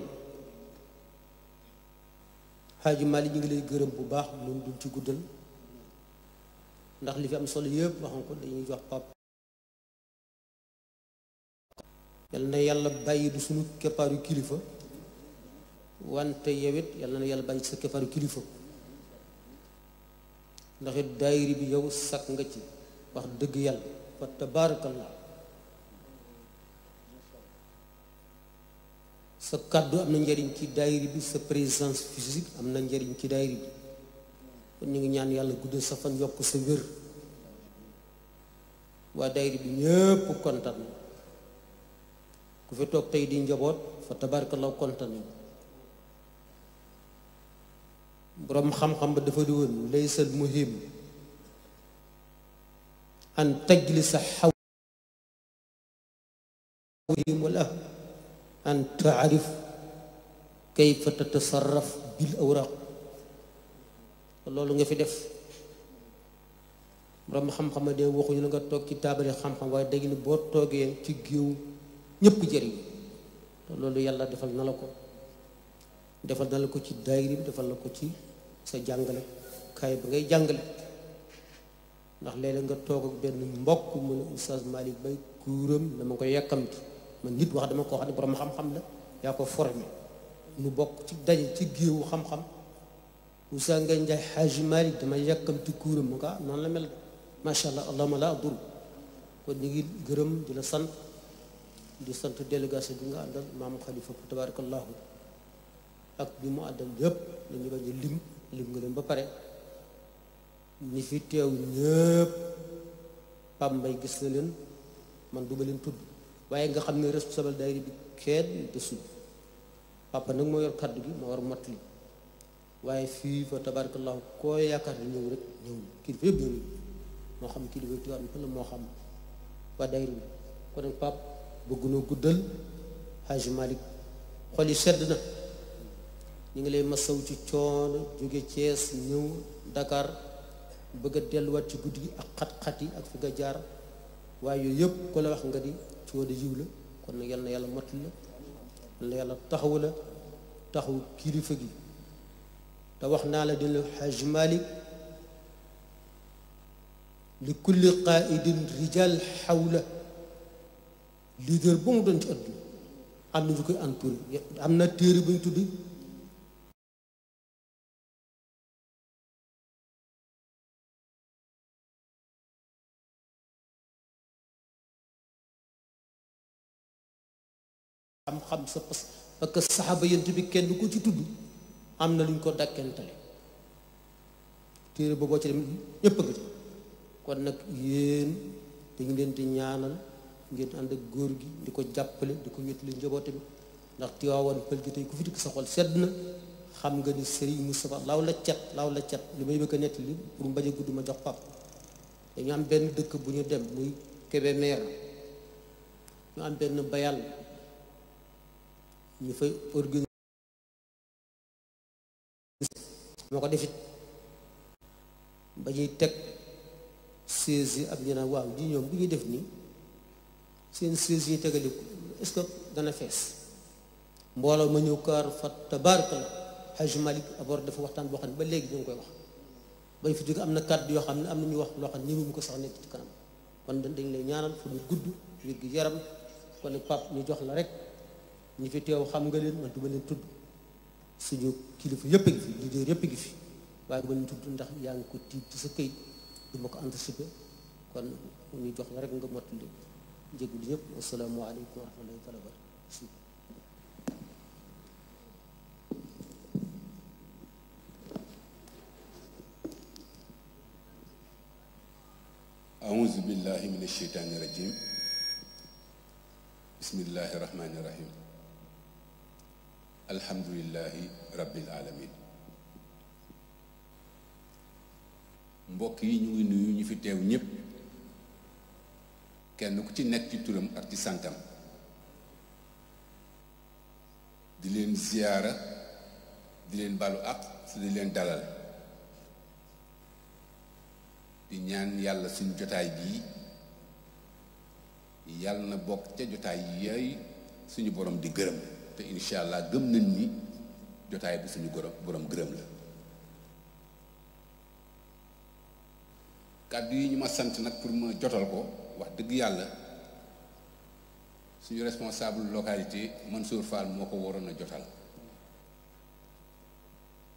Xaaji Mali ñu ngi lay gërëm bu baax loolu duñ ci guddal ndax li fi am solo yëpp waxam ko dañuy jox pap yal na yàlla bàyyi du suñu keppaaru kilifa wante yowit yal na yàlla bàyyi sa keppaaru kilifa ndax it daayiri bi yow sakk nga ci wax dëgg yàlla fa tabaarakallah sa kàddu am na njariñ ci daayiri bi sa présence physique am na njariñ ci daayiri bi kon ñu ngi ñaan yàlla guddal sa fan yokk sa wér waa daayiri bi ñëpp kontaan ku fi toog tey di njaboot fa tabaarakallah kontaan nañ boroom xam-xam ba dafa di woon laysal muhim an tajlisa xawhim wala an taarif kayfa tatasarraf bil awraq loolu nga fi def borom xam-xam de waxuñu la nga toog ci taabale xam-xam waaye dégg ni boo toogee ci géew ñëpp jëriñ te loolu yàlla defal na la ko ci daayira bi defal na ko ci sa jàngale kaay ba ngay jàngale ndax léeg-léeg nga toog ak benn mbokk mu ne oustaz Malick Bay kuuram dama ko yàkkamti man nit wax dama koo xam ne borom xam-xam la yaa ko formé nu bokk ci daje ci géewu xam-xam oustaz ngay njaay Xaaji Malick dama yàkkamti kuuram mu ko noonu la mel macha allah allahuma la adur kon ñu ngi gërëm di la sant di sant délégation bi nga àndal maam Khalifa fa tabarakallahu ak bi mu àndal yëpp dañu bañ a lim nga leen ba pare ñi fi teew ñëpp Pape Mbaye gis na leen man du ma leen tudd waaye nga xam ne responsable daayira bi kenn desul papa nag moo yor kaddu gi moo war mot li waaye fii fa tabarakallahu koo yaakaar ni ñëw rek ñëw kilifa yëpp ñëw moo xam kilifa Tiwaawan la moo xam waa daayira bi kon nag Pape bëgg noo guddal Hadj Malick xol yi sedd na ñu ngi lay masaw ci coono jóge Thiès ñëw Dakar bëgg a delluwaat ci guddi gi ak xat-xat yi ak fi nga jaar waaye yooyu yëpp ku la wax nga di coono yiw la kon nag yal na yàlla mot la yal na yàlla taxaw la taxaw kilifa gi te wax naa la dina Hadj Malick li kulli qaidin rijal xawla leader ba mu doon ci àdduna am na ñu koy entouré am na téere bu ñu tudd xam-xam sa pas parce que saxaaba yent bi kenn ko ci tudd am na lu ñu ko dakkentale téere booboo ci dem ñépp a nga ci kon nag yéen dañu leen di ñaanal ngeen ànd ak góor gi di ko jàppale di ko wéttali njabootam ndax Tiwaawan pël gi tey ku fi dikk sa xol sedd na xam nga ni Serigne Moustapha laaw la cat li may bëgg a nettali pour mbañ a gudd ma jox pap dañu am benn dëkk bu ñu dem muy Kébémer ñu am benn bayal ñu fay organiser moo ko defit ba ñuy teg seize yi ab ñu naan waaw ji ñoom bu ñuy def nii seen seize yi tegaliku est-ce que dana fees mbooloo ma ñëw kaar fa tabaarkalla Hajj Malik abord dafa waxtaan boo xam ne ba léegi ñu ngi koy wax bañ fi jóge am na kàddu yoo xam ne am na ñu wax loo xam ne ñëwee mu ko sax nekk ci kanam kon dañ lay ñaanal fu ñu gudd wér gi yaram kon pap ñu jox la rek ñi fi teew xam nga leen man du ma leen tudd suñu kilifa yëpp a ngi fi leader yëpp a ngi fi waaye du ma leen tudd ndax yaa ngi ko tiit ci sa këyit du ma ko anticiper kon ñu jox la rek nga mottali njégul ñëpp asalaamaaleykum wa rahmatullahi taala wa barakatuh. أعوذ بالله من الشيطان الرجيم بسم الله الرحمن الرحيم الحمد لله رب العالمين mbokk yi ñu ngi nuyu ñu fi teew ñépp kenn ku ci nekk ci turam ak ci santam di leen ziyaara di leen balu ak di leen dalal di ñaan yàlla suñu jotaay bii yàlla na bokk ca jotaay yooyu suñu borom di gërëm te incha allah gëm nañ ni jotaay bi suñu borom gërëm la kàddu yi ñu ma sant nag pour ma jotal ko wax dëgg yàlla suñu responsable localité Mansour Fall moo ko waroon a jotal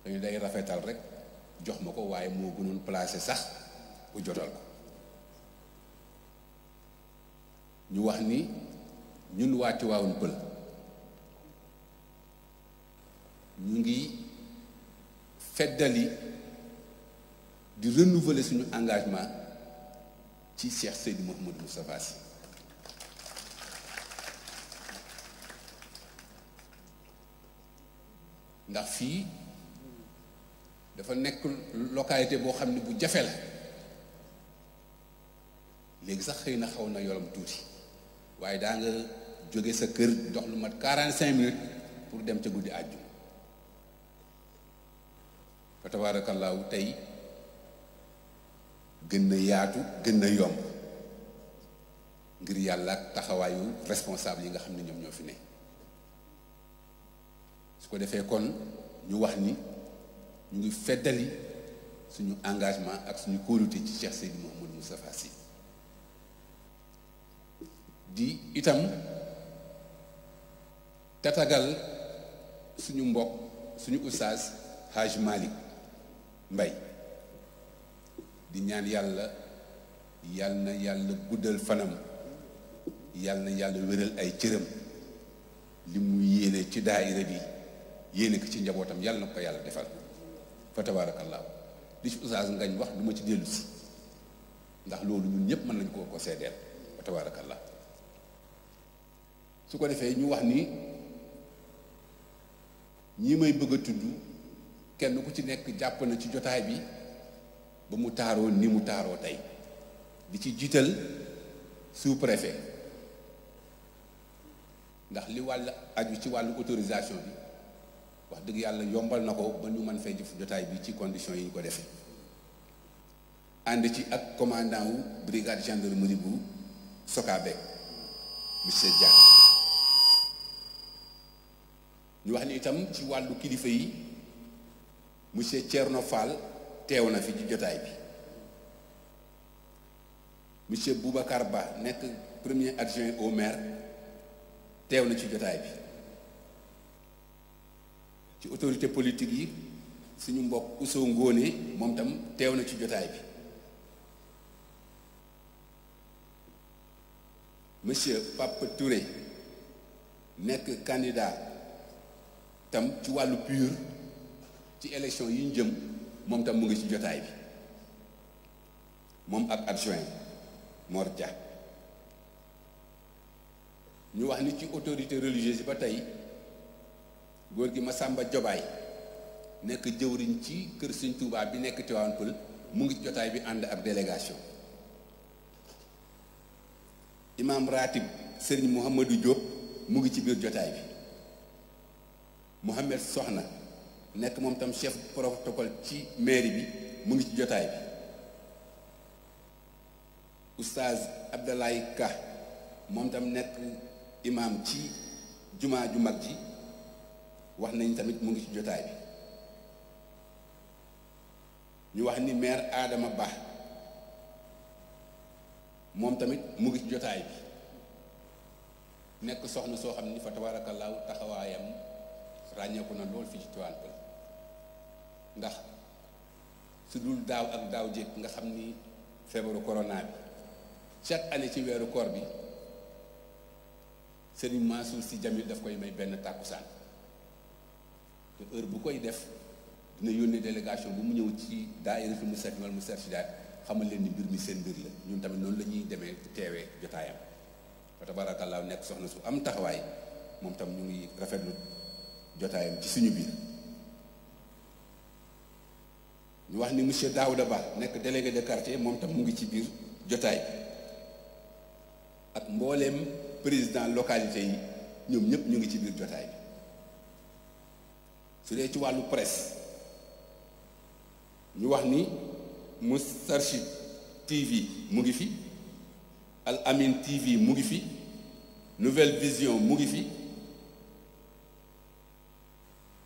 dañu day rafetal rek jox ma ko waaye moo gënoon placé sax bu jotal ko ñu wax ni ñun waa Tivaouane Peulh ñu ngi feddali di renouveler suñu engagement ci Cheikh Seydi Mouhamadou Moustapha Sy ndax fii dafa nekk localité boo xam ne bu jafe la léegi sax xëy na xaw na yolam tuuti waaye daa nga jóge sa kër dox lu mat 45 minutes pour dem ca guddi àjju fa tabaarakallaahu tey gën na yaatu gën na yomb ngir yàlla ak taxawaayu responsable yi nga xam ne ñoom ñoo fi ne su ko defee kon ñu wax ni ñu ngi feddali suñu engagement ak suñu kóolute ci Cheikh Seydi Mouhamadou Moustapha Sy di itam tatagal suñu mbokk suñu ustaas Hajj Malick Mbaye di ñaan yàlla na yàlla guddal fanam yàlla na yàlla wéral ay cëram li mu yéene ci daayira bi yéene ko ci njabootam yàlla na ko yàlla defal fa tabaarakallaahu li ci ustaas ngañ wax du ma ci dellu si ndax loolu ñun ñëpp mën nañ koo ko seedeel fa tabaarakallaahu su ko defee ñu wax ni ñi may bëgg a tudd kenn ku ci nekk jàpp na ci jotaay bi ba mu taaroo ni mu taaroo tey di ci jiital sous-préfet ndax li wàll aju ci wàllu autorisation bi wax dëgg yàlla yombal na ko ba ñu mën fay jëf jotaay bi ci conditions yi ñu ko defee ànd ci ak commandant wu brigade gendarmerie bu Sokabek monsieur Dia ñu wax ni itam ci wàllu kilifa yi monsieur Thierno Fall teew na fi ci jotaay bi monsieur Boubacar Ba nekk premier adjoint au maire teew na ci jotaay bi ci autorité politique yi suñu mbokk Ousso Ngóone moom tam teew na ci jotaay bi monsieur Pape Touré nekk candidat tam ci wàllu PUR ci élection yi ñu jëm moom tam mu ngi ci jotaay bi moom ak adjoint Mor Dia. ñu wax ni ci autorité religieuse yi ba tey góor gi Massamba Jobaay nekk jëwriñ ci kër Sëñ Tuubaa bi nekk Tivaouane Peulh mu ngi ci jotaay bi ànd ak délégation. imam ratib Serigne Mouhamadou Diop mu ngi ci biir jotaay bi. Mohamed Soxna nekk moom tam chef protocole ci mairie bi mu ngi ci jotaay bi. oustaz Abdoulaye Ka moom tam nekk imam ci jumaa ju mag ji wax nañ tamit mu ngi ci jotaay bi. ñu wax ni maire Adama Ba moom tamit mu ngi ci jotaay bi nekk soxna soo xam ni fa tabaarakallaahu taxawaayam ràññeeku na lool fii ci Tivaouane Peulh ndax su dul daaw ak daaw jéeg nga xam ni feebaru corona bi chaque année ci weeru koor bi Serigne Mansour Sy Djamil daf koy may benn tàkkusaan te heure bu koy def dina yónnee délégation bu mu ñëw ci daayiratul Moustarchidine wal Moustarchidaat xamal leen ni mbir mi seen mbir la ñun tamit noonu la ñuy demee teewee jotaayam fa tabaarakallaahu nekk soxna su am taxawaay moom tam ñu ngi rafetlu jotaayam ci suñu biir. ñu wax ni monsieur Daouda Ba nekk délégué de quartier moom tam mu ngi ci biir jotaay bi ak mbooleem président localité yi ñoom ñëpp ñu ngi ci biir jotaay bi. su dee ci wàllu presse ñu wax ni Moustarchid TV mu ngi fi Al Amin TV mu ngi fi Nouvelle Vision mu ngi fi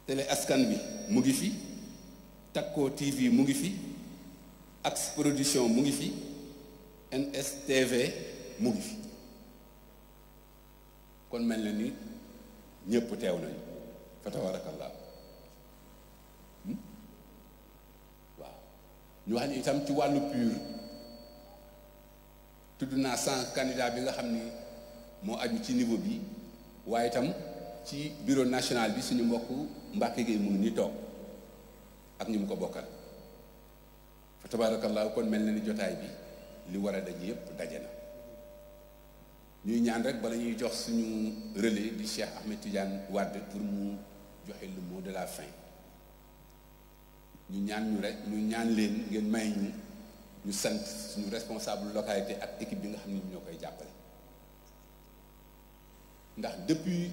Télé Askan Wi mu ngi fi Takko TV mu ngi fi Axe Production mu ngi fi NSTV mu ngi fi kon mel na ni ñëpp teew nañu fa tabarakallah. ñu wax ni itam ci wàllu PUR tudd naa 100 candidats bi nga xam ni moo aju ci niveau bi waaye itam ci bureau national bi suñu mbokk Mbacke Gueye mu ngi ni toog ak ñu mu ko bokkal fa tabarakallah kon mel na ni jotaay bi li war a daje yëpp daje na. ñuy ñaan rek bala ñuy jox suñu relais di Cheikh Ahmed Tidiane Wade pour mu joxe le mot de la fin. ñu ñaan ñu rek ñu ñaan leen ngeen may ñu sant suñu responsable localité ak équipe bi nga xam ne ñoo koy jàppale ndax depuis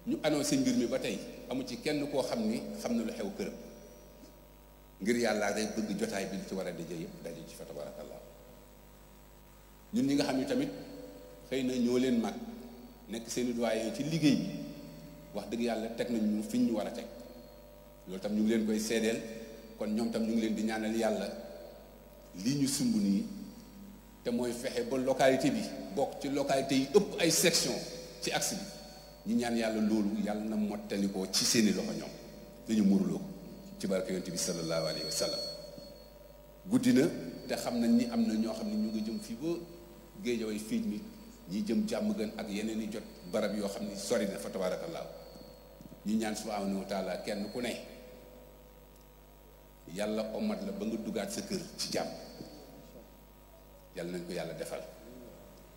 ñu annoncé mbir mi ba tey amu ci kenn koo xam ni xam na lu xew këram ngir yàlla rek bëgg jotaay bi li ci war a daje yëpp daje ci fa tabarakallah. ñun ñi nga xam ne tamit xëy na ñoo leen mag nekk seeni doyen ci liggéey bi wax dëgg yàlla teg nañ ñu fi ñu war a teg loolu tam ñu ngi leen koy seedeel. kon ñoom tam ñu ngi leen di ñaanal yàlla lii ñu sumb nii te mooy fexe ba localité bi bokk ci localité yi ëpp ay section ci axe bi ñu ñaan yàlla loolu yàlla na mottali ko ci seeni loxo ñoom dañu muruloo ko ci barke yonent bi sallallahu alayhi wa sallam. guddi na te xam nañ ni am na ñoo xam ne ñu ngi jëm fii ba Géejawaay fiij mi ñi jëm jàmm gën ak yeneen i jot barab yoo xam ni sori na fa tabaarakallaa ñu ñaan subhaanahu wa taala kenn ku ne yàlla omat la ba nga dugaat sa kër ci jàmm yàlla nañ ko yàlla defal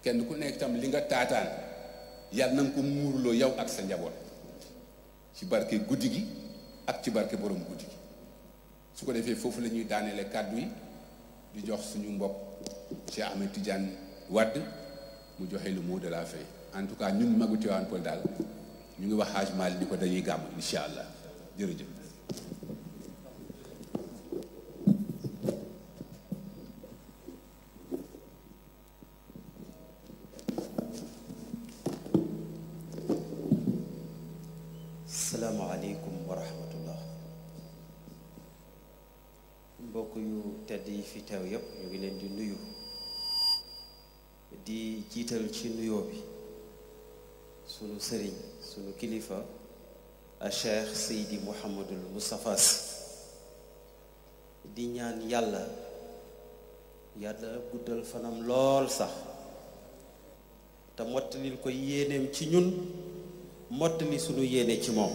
kenn ku nekk tam li nga taataan yàlla nañ ko muurloo yow ak sa njaboot ci barke guddi gi ak ci barke borom guddi gi su ko defee foofu la ñuy daaneele kàddu yi di jox suñu mbokk Cheikh Ahmed Tidiane Wade mu joxe le mot de la fin en tout cas ñun magu Tivaouane Peulh daal ñu ngi wax Hadj Malick ni ko dañuy gàmm incha allah jërëjëf. asalaamaaleykum wa rahmatullah mbokk yu tedd yi fi teew yépp ñu ngi leen di nuyu di jiital ci nuyoo bi sunu sëriñ sunu kilifa a Cheikh Seydi Mouhamadul Moustapha di ñaan yàlla guddal fanam lool sax te mottalil ko yéeneem ci ñun mottali sunu yéene ci moom.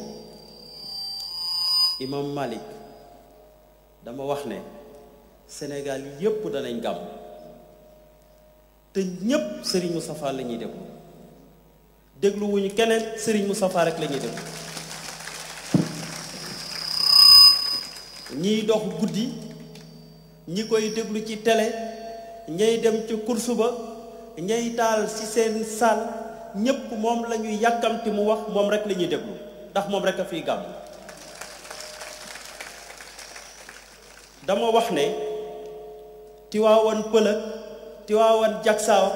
Imam Malik dama wax ne Sénégal yépp danañ gàmm te ñépp Serigne Moustapha la ñuy déglu wuñu keneen Serigne Moustapha rek la ñuy déglu. ñiy dox guddi ñi koy déglu ci télé ñay dem ci course ba ñay taal ci seen salle ñépp moom la ñuy yàkkamti mu wax moom rek la ñuy déglu ndax moom rek a fiy gàmm. dama wax ne Tiwaawan Pël ak Tiwaawan Jaksaaw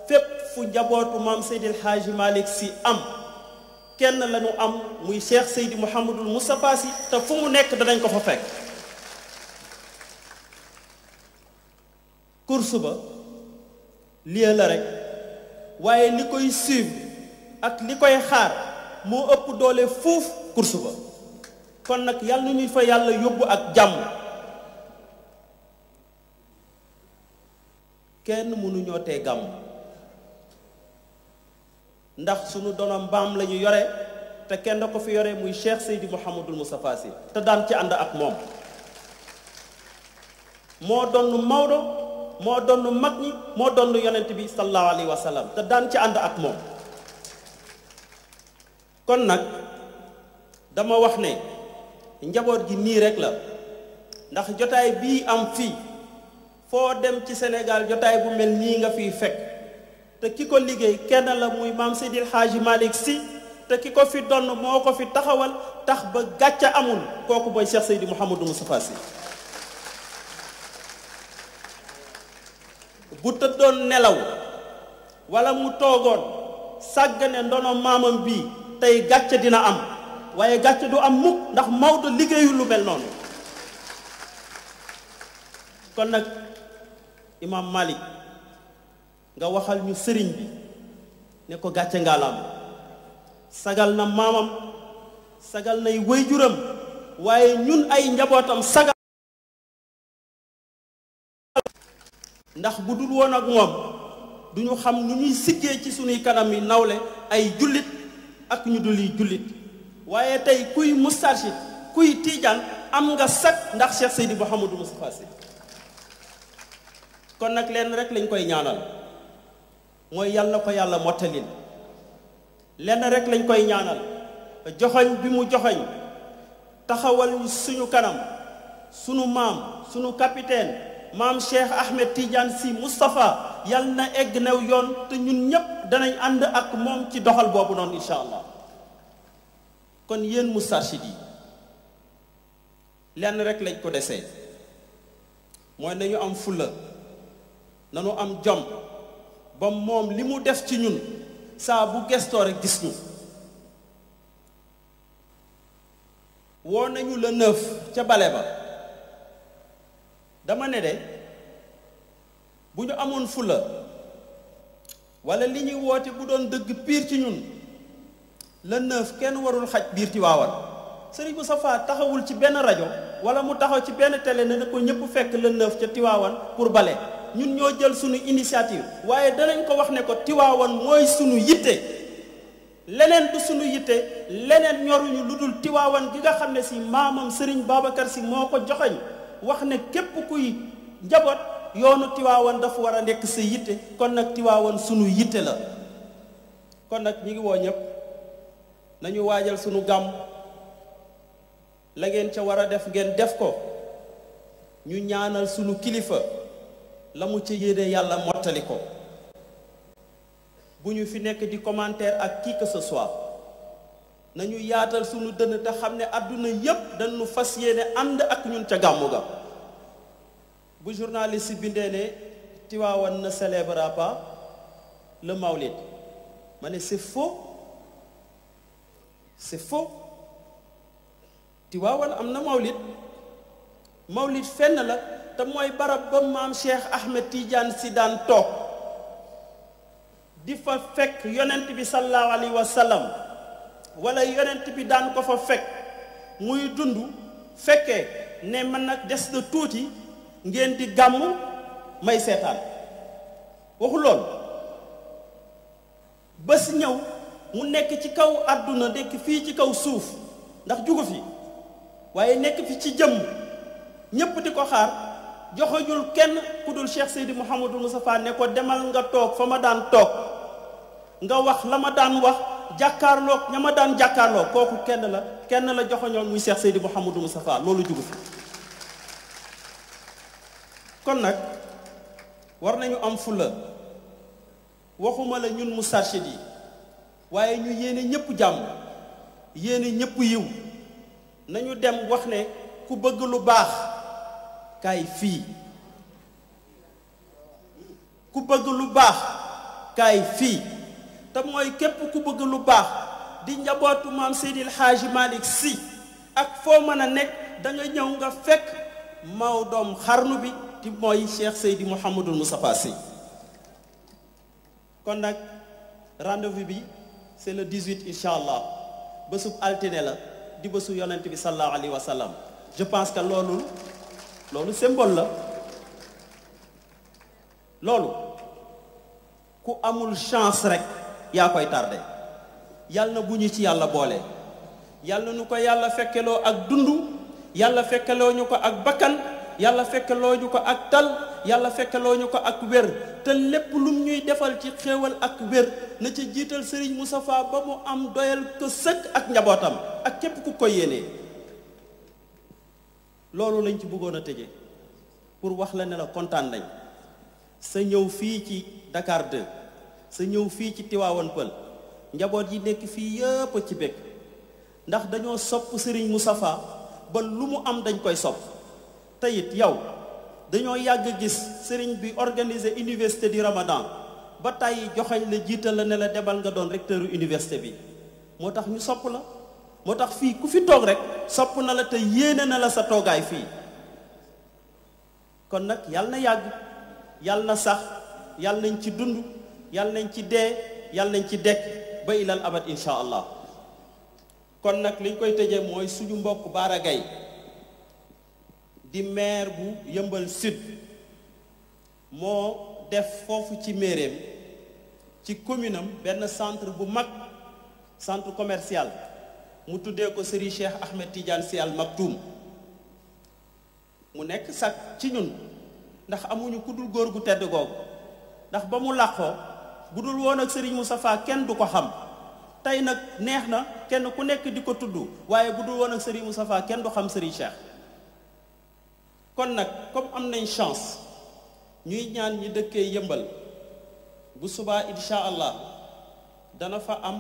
fépp fu njabootu maam Seydil Hadji Malick Sy am kenn lañu am muy Cheikh Seydi Mouhamadul Moustapha Sy te fu mu nekk danañ ko fa fekk. course ba lii la rek waaye li koy suivre ak li koy xaar moo ëpp doole fuuf course ba kon nag yàlla ñuy fa yàlla yóbbu ak jàmm. kenn mënuñoo tee gàmm ndax sunu dono mbaam la ñu yore te kenn ko fi yore muy Cheikh Seydi Mouhamadul Moustapha Sy te daan ci ànd ak moom moo doon Maodo moo doon mag ñi moo doon yonent bi sallallahu alayhi wa sallam te daan ci ànd ak moom. kon nag dama wax ne njaboot gi nii rek la ndax jotaay bii am fii foo dem ci Sénégal jotaay bu mel nii nga fiy fekk te ki ko liggéey kenn la muy maam Seydil Hadji Malick Sy te ki ko fi donn moo ko fi taxawal tax ba gàcca amul kooku mooy Cheikh Seydi Mouhamadou Moustapha Sy. bu tëddoon nelaw wala mu toogoon sàggane ndono maamam bii tey gàcce dina am waaye gàcce du am mukk ndax Maodo liggéeyul lu mel noonu. kon nag Imam Malik nga waxal ñu sëriñ bi ne ko gàcce ngaalaam sagal na maamam sagal nay wayjuram waaye ñun ay njabootam sagal ndax bu dul woon ak moom duñu xam nu ñuy siggee ci sunuy kanam yi nawle ay jullit ak ñu dul yi jullit waaye tey kuy mustarshid kuy tiijaan am nga sag ndax Cheikh Seydi Mouhamadou Moustapha Sy. kon nag lenn rek lañ koy ñaanal mooy yàlla na ko yàlla mottalil lenn rek lañ koy ñaanal joxoñ bi mu joxoñ taxawal suñu kanam sunu maam sunu capitaine maam Cheikh Ahmed Tidiane Sy Moustapha yàlla na egg new yoon te ñun ñépp danañ ànd ak moom ci doxal boobu noonu incha allah. kon yéen mustarshid yi lenn rek lañ ko desee mooy nañu am fulla nanu am jom ba moom li mu def ci ñun saa bu gestoo rek gis ñu. woo nañu le 9 ca bale ba dama ne de bu ñu amoon fulla wala li ñuy woote bu doon dëgg piir ci ñun le 9 kenn warul xaj biir Tiwaawan. Serigne Moustapha taxawul ci benn rajo wala mu taxaw ci benn télé ne ko ñëpp fekk le 9 ca Tiwaawan pour bale. ñun ñoo jël sunu initiative waaye danañ ko wax ne ko Tiwaawan mooy sunu yitte leneen du sunu yitte leneen ñoruñu lu dul Tiwaawan gi nga xam ne si maamam Serigne Babacar Sy moo ko joxoñ wax ne képp kuy njaboot yoonu Tiwaawan dafa war a nekk sa yitte kon nag Tiwaawan sunu yitte la. kon nag ñi ngi woo ñëpp nañu waajal sunu gàmm la ngeen ca war a def ngeen def ko ñu ñaanal sunu kilifa la mu ci yéene yàlla mottali ko bu ñu fi nekk di commentaire ak qui que ce soit nañu yaatal sunu dënn te xam ne àdduna yépp dañu fas yéene ànd ak ñun ca gàmmu ga bu journaliste bindee ne Tivaouane ne célébrera pas le Mawlid ma ne c'est faux Tivaouane am na Mawlid fenn la te mooy barab ba maam Cheikh Ahmed Tidiane Sy daan toog di fa fekk yonent bi sallallahu alayhi wa sallam wala yonent bi daan ko fa fekk muy dund fekkee ne man nag des na tuuti ngeen di gàmm may seetaan waxu lool bés ñëw mu nekk ci kaw àdduna nekk fii ci kaw suuf ndax jugu fi waaye nekk fi ci jëmm ñépp di ko xaar joxojul kenn ku dul Cheikh Seydi Mouhamadul Moustapha ne ko demal nga toog fa ma daan toog nga wax la ma daan wax jàkkaarloog ña ma daan jàkkaarloog kooku kenn la joxoñoon muy Cheikh Seydi Mouhamadul Moustapha loolu jugu fi kon nag war nañu am fulla waxuma la ñun Moustarchid yi waaye ñu yéene ñëpp jàmm yéene ñëpp yiw nañu dem wax ne ku bëgg lu baax kaay fii ku bëgg lu baax kaay fii te mooy képp ku bëgg lu baax di njabootu maam Seydil Hadji Malick Sy ak foo mën a nekk da nga ñëw nga fekk Maodoom xarnu bi ti mooy Cheikh Seydi Mouhamadul Moustapha Sy kon nag rendez-vous bi c'est le 18 incha allah bésub altine la di bésu yonent bi sallallahu alayhi wa sallam je pense que loolu symbole la loolu ku amul chance rek yaa koy tardé yàlla na bu ñu ci yàlla boole yàlla nu ko yàlla fekkeloo ak dund yàlla fekkeloo ñu ko ak bakkan yàlla fekkeloo ñu ko ak tal yàlla fekkeloo ñu ko ak wér te lépp lum ñuy defal ci xéewal ak wér na ca jiital Serigne Moustapha ba mu am doyal ko sëkk ak njabootam ak képp ku ko yéenee loolu lañ ci bëggoon a tëje pour wax la ne la kontaan nañ sa ñëw fii ci Dakar 2 sa ñëw fii ci Tivaouane Peulh njaboot yi nekk fii yëpp ci bekk ndax dañoo sopp Serigne Moustapha ba lu mu am dañ koy sopp te it yow dañoo yàgg gis sëriñ bi organiser université du Ramadan ba tàyyi joxañ la jiital la ne la demal nga doon recteur université bi moo tax ñu sopp la moo tax fii ku fi toog rek sopp na la te yéene na la sa toogaay fii kon nag yàlla na yàgg yàlla na sax yàlla nañ ci dund yàlla nañ ci dee yàlla nañ ci dekk ba ilal abad insha allah kon nag liñ koy tëjee mooy suñu mbokk Bara Gaye di maire bu Yeumbeul Sud moo def foofu ci maireem ci commune am benn centre bu mag centre commercial mu tuddee ko Serigne Cheikh Ahmed Tidiane Sy Al Maktoum mu nekk sax ci ñun ndax amuñu ku dul góor gu tedd googu ndax ba mu làqoo bu dul woon ak Serigne Moustapha kenn du ko xam tey nag neex na kenn ku nekk di ko tudd waaye bu dul woon ak Serigne Moustapha kenn du xam Serigne Cheikh kon nag comme am nañ chance ñuy ñaan ñi dëkkee Yëmbal bu subaa insha allah dana fa am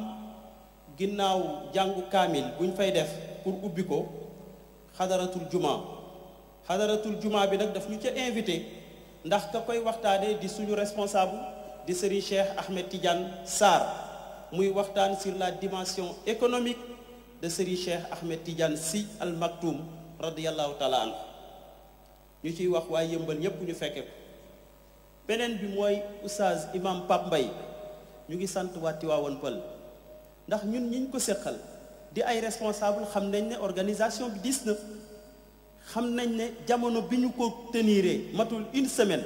ginnaaw jàngu kaamil buñ fay def pour ubbi ko xadaratul juma bi nag daf ñu ca invité ndax ka koy waxtaanee di suñu responsable di Serigne Cheikh Ahmed Tidiane Sarr muy waxtaan sur la dimension économique de Serigne Cheikh Ahmed Tidiane Sy Al Maktoum radiyallahu taala anhu ñu ciy wax waaye Yëmbal ñépp ñu fekke ko beneen bi mooy oustaz imam Pape Mbaye ñu ngi sant waa Tivaouane Peulh ndax ñun ñiñ ko séqal di ay responsable xam nañ ne organisation bi diis na xam nañ ne jamono bi ñu ko teniree matul une semaine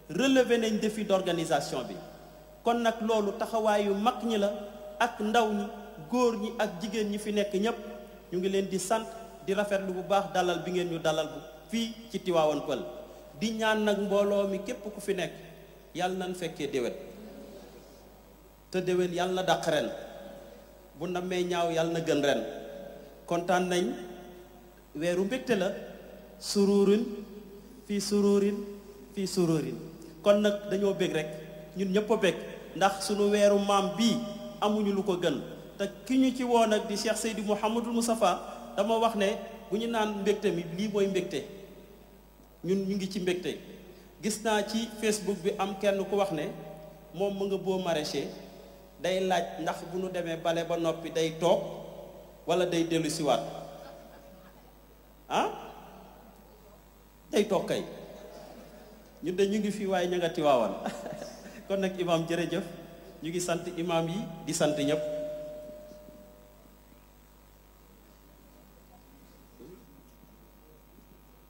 relevé nañ défi d'organisation bi kon nag loolu taxawaayu mag ñi la ak ndaw ñi góor ñi ak jigéen ñi fi nekk ñépp ñu ngi leen di sant di rafetlu bu baax dalal bi ngeen ñu dalal bu fii ci Tivaouane Peulh di ñaan nag mbooloo mi képp ku fi nekk yàlla nañ fekkee déwén te déwén yàlla na dàq ren bu namee ñaaw yàlla na gën ren kontaan nañ weeru mbégte la sururin fii sururin kon nag dañoo bég rek ñun ñëpp a bég ndax sunu weeru maam bii amuñu lu ko gën te ki ñu ci woon ak di Cheikh Seydi Mouhamadul Moustapha dama wax ne bu ñu naan mbégte mi lii mooy mbégte ñun ñu ngi ci mbégte gis naa ci Facebook bi am kenn ku wax ne moom mu nga boo maraîcher day laaj ndax bu nu demee bale ba noppi day toog wala day dellu siwaat day toog kay ñun de ñu ngi fii waaye ña nga Tiwaawan kon nag imaam jërëjëf ñu ngi sant imaam yi di sant ñëpp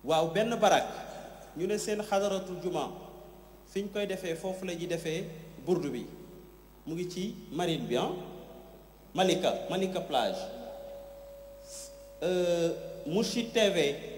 waaw benn barak ñu ne seen xadaratul juma fi ñu koy defee foofu la ñuy defee burdu bi mu ngi ci marine bi Malika plage Mourchid TV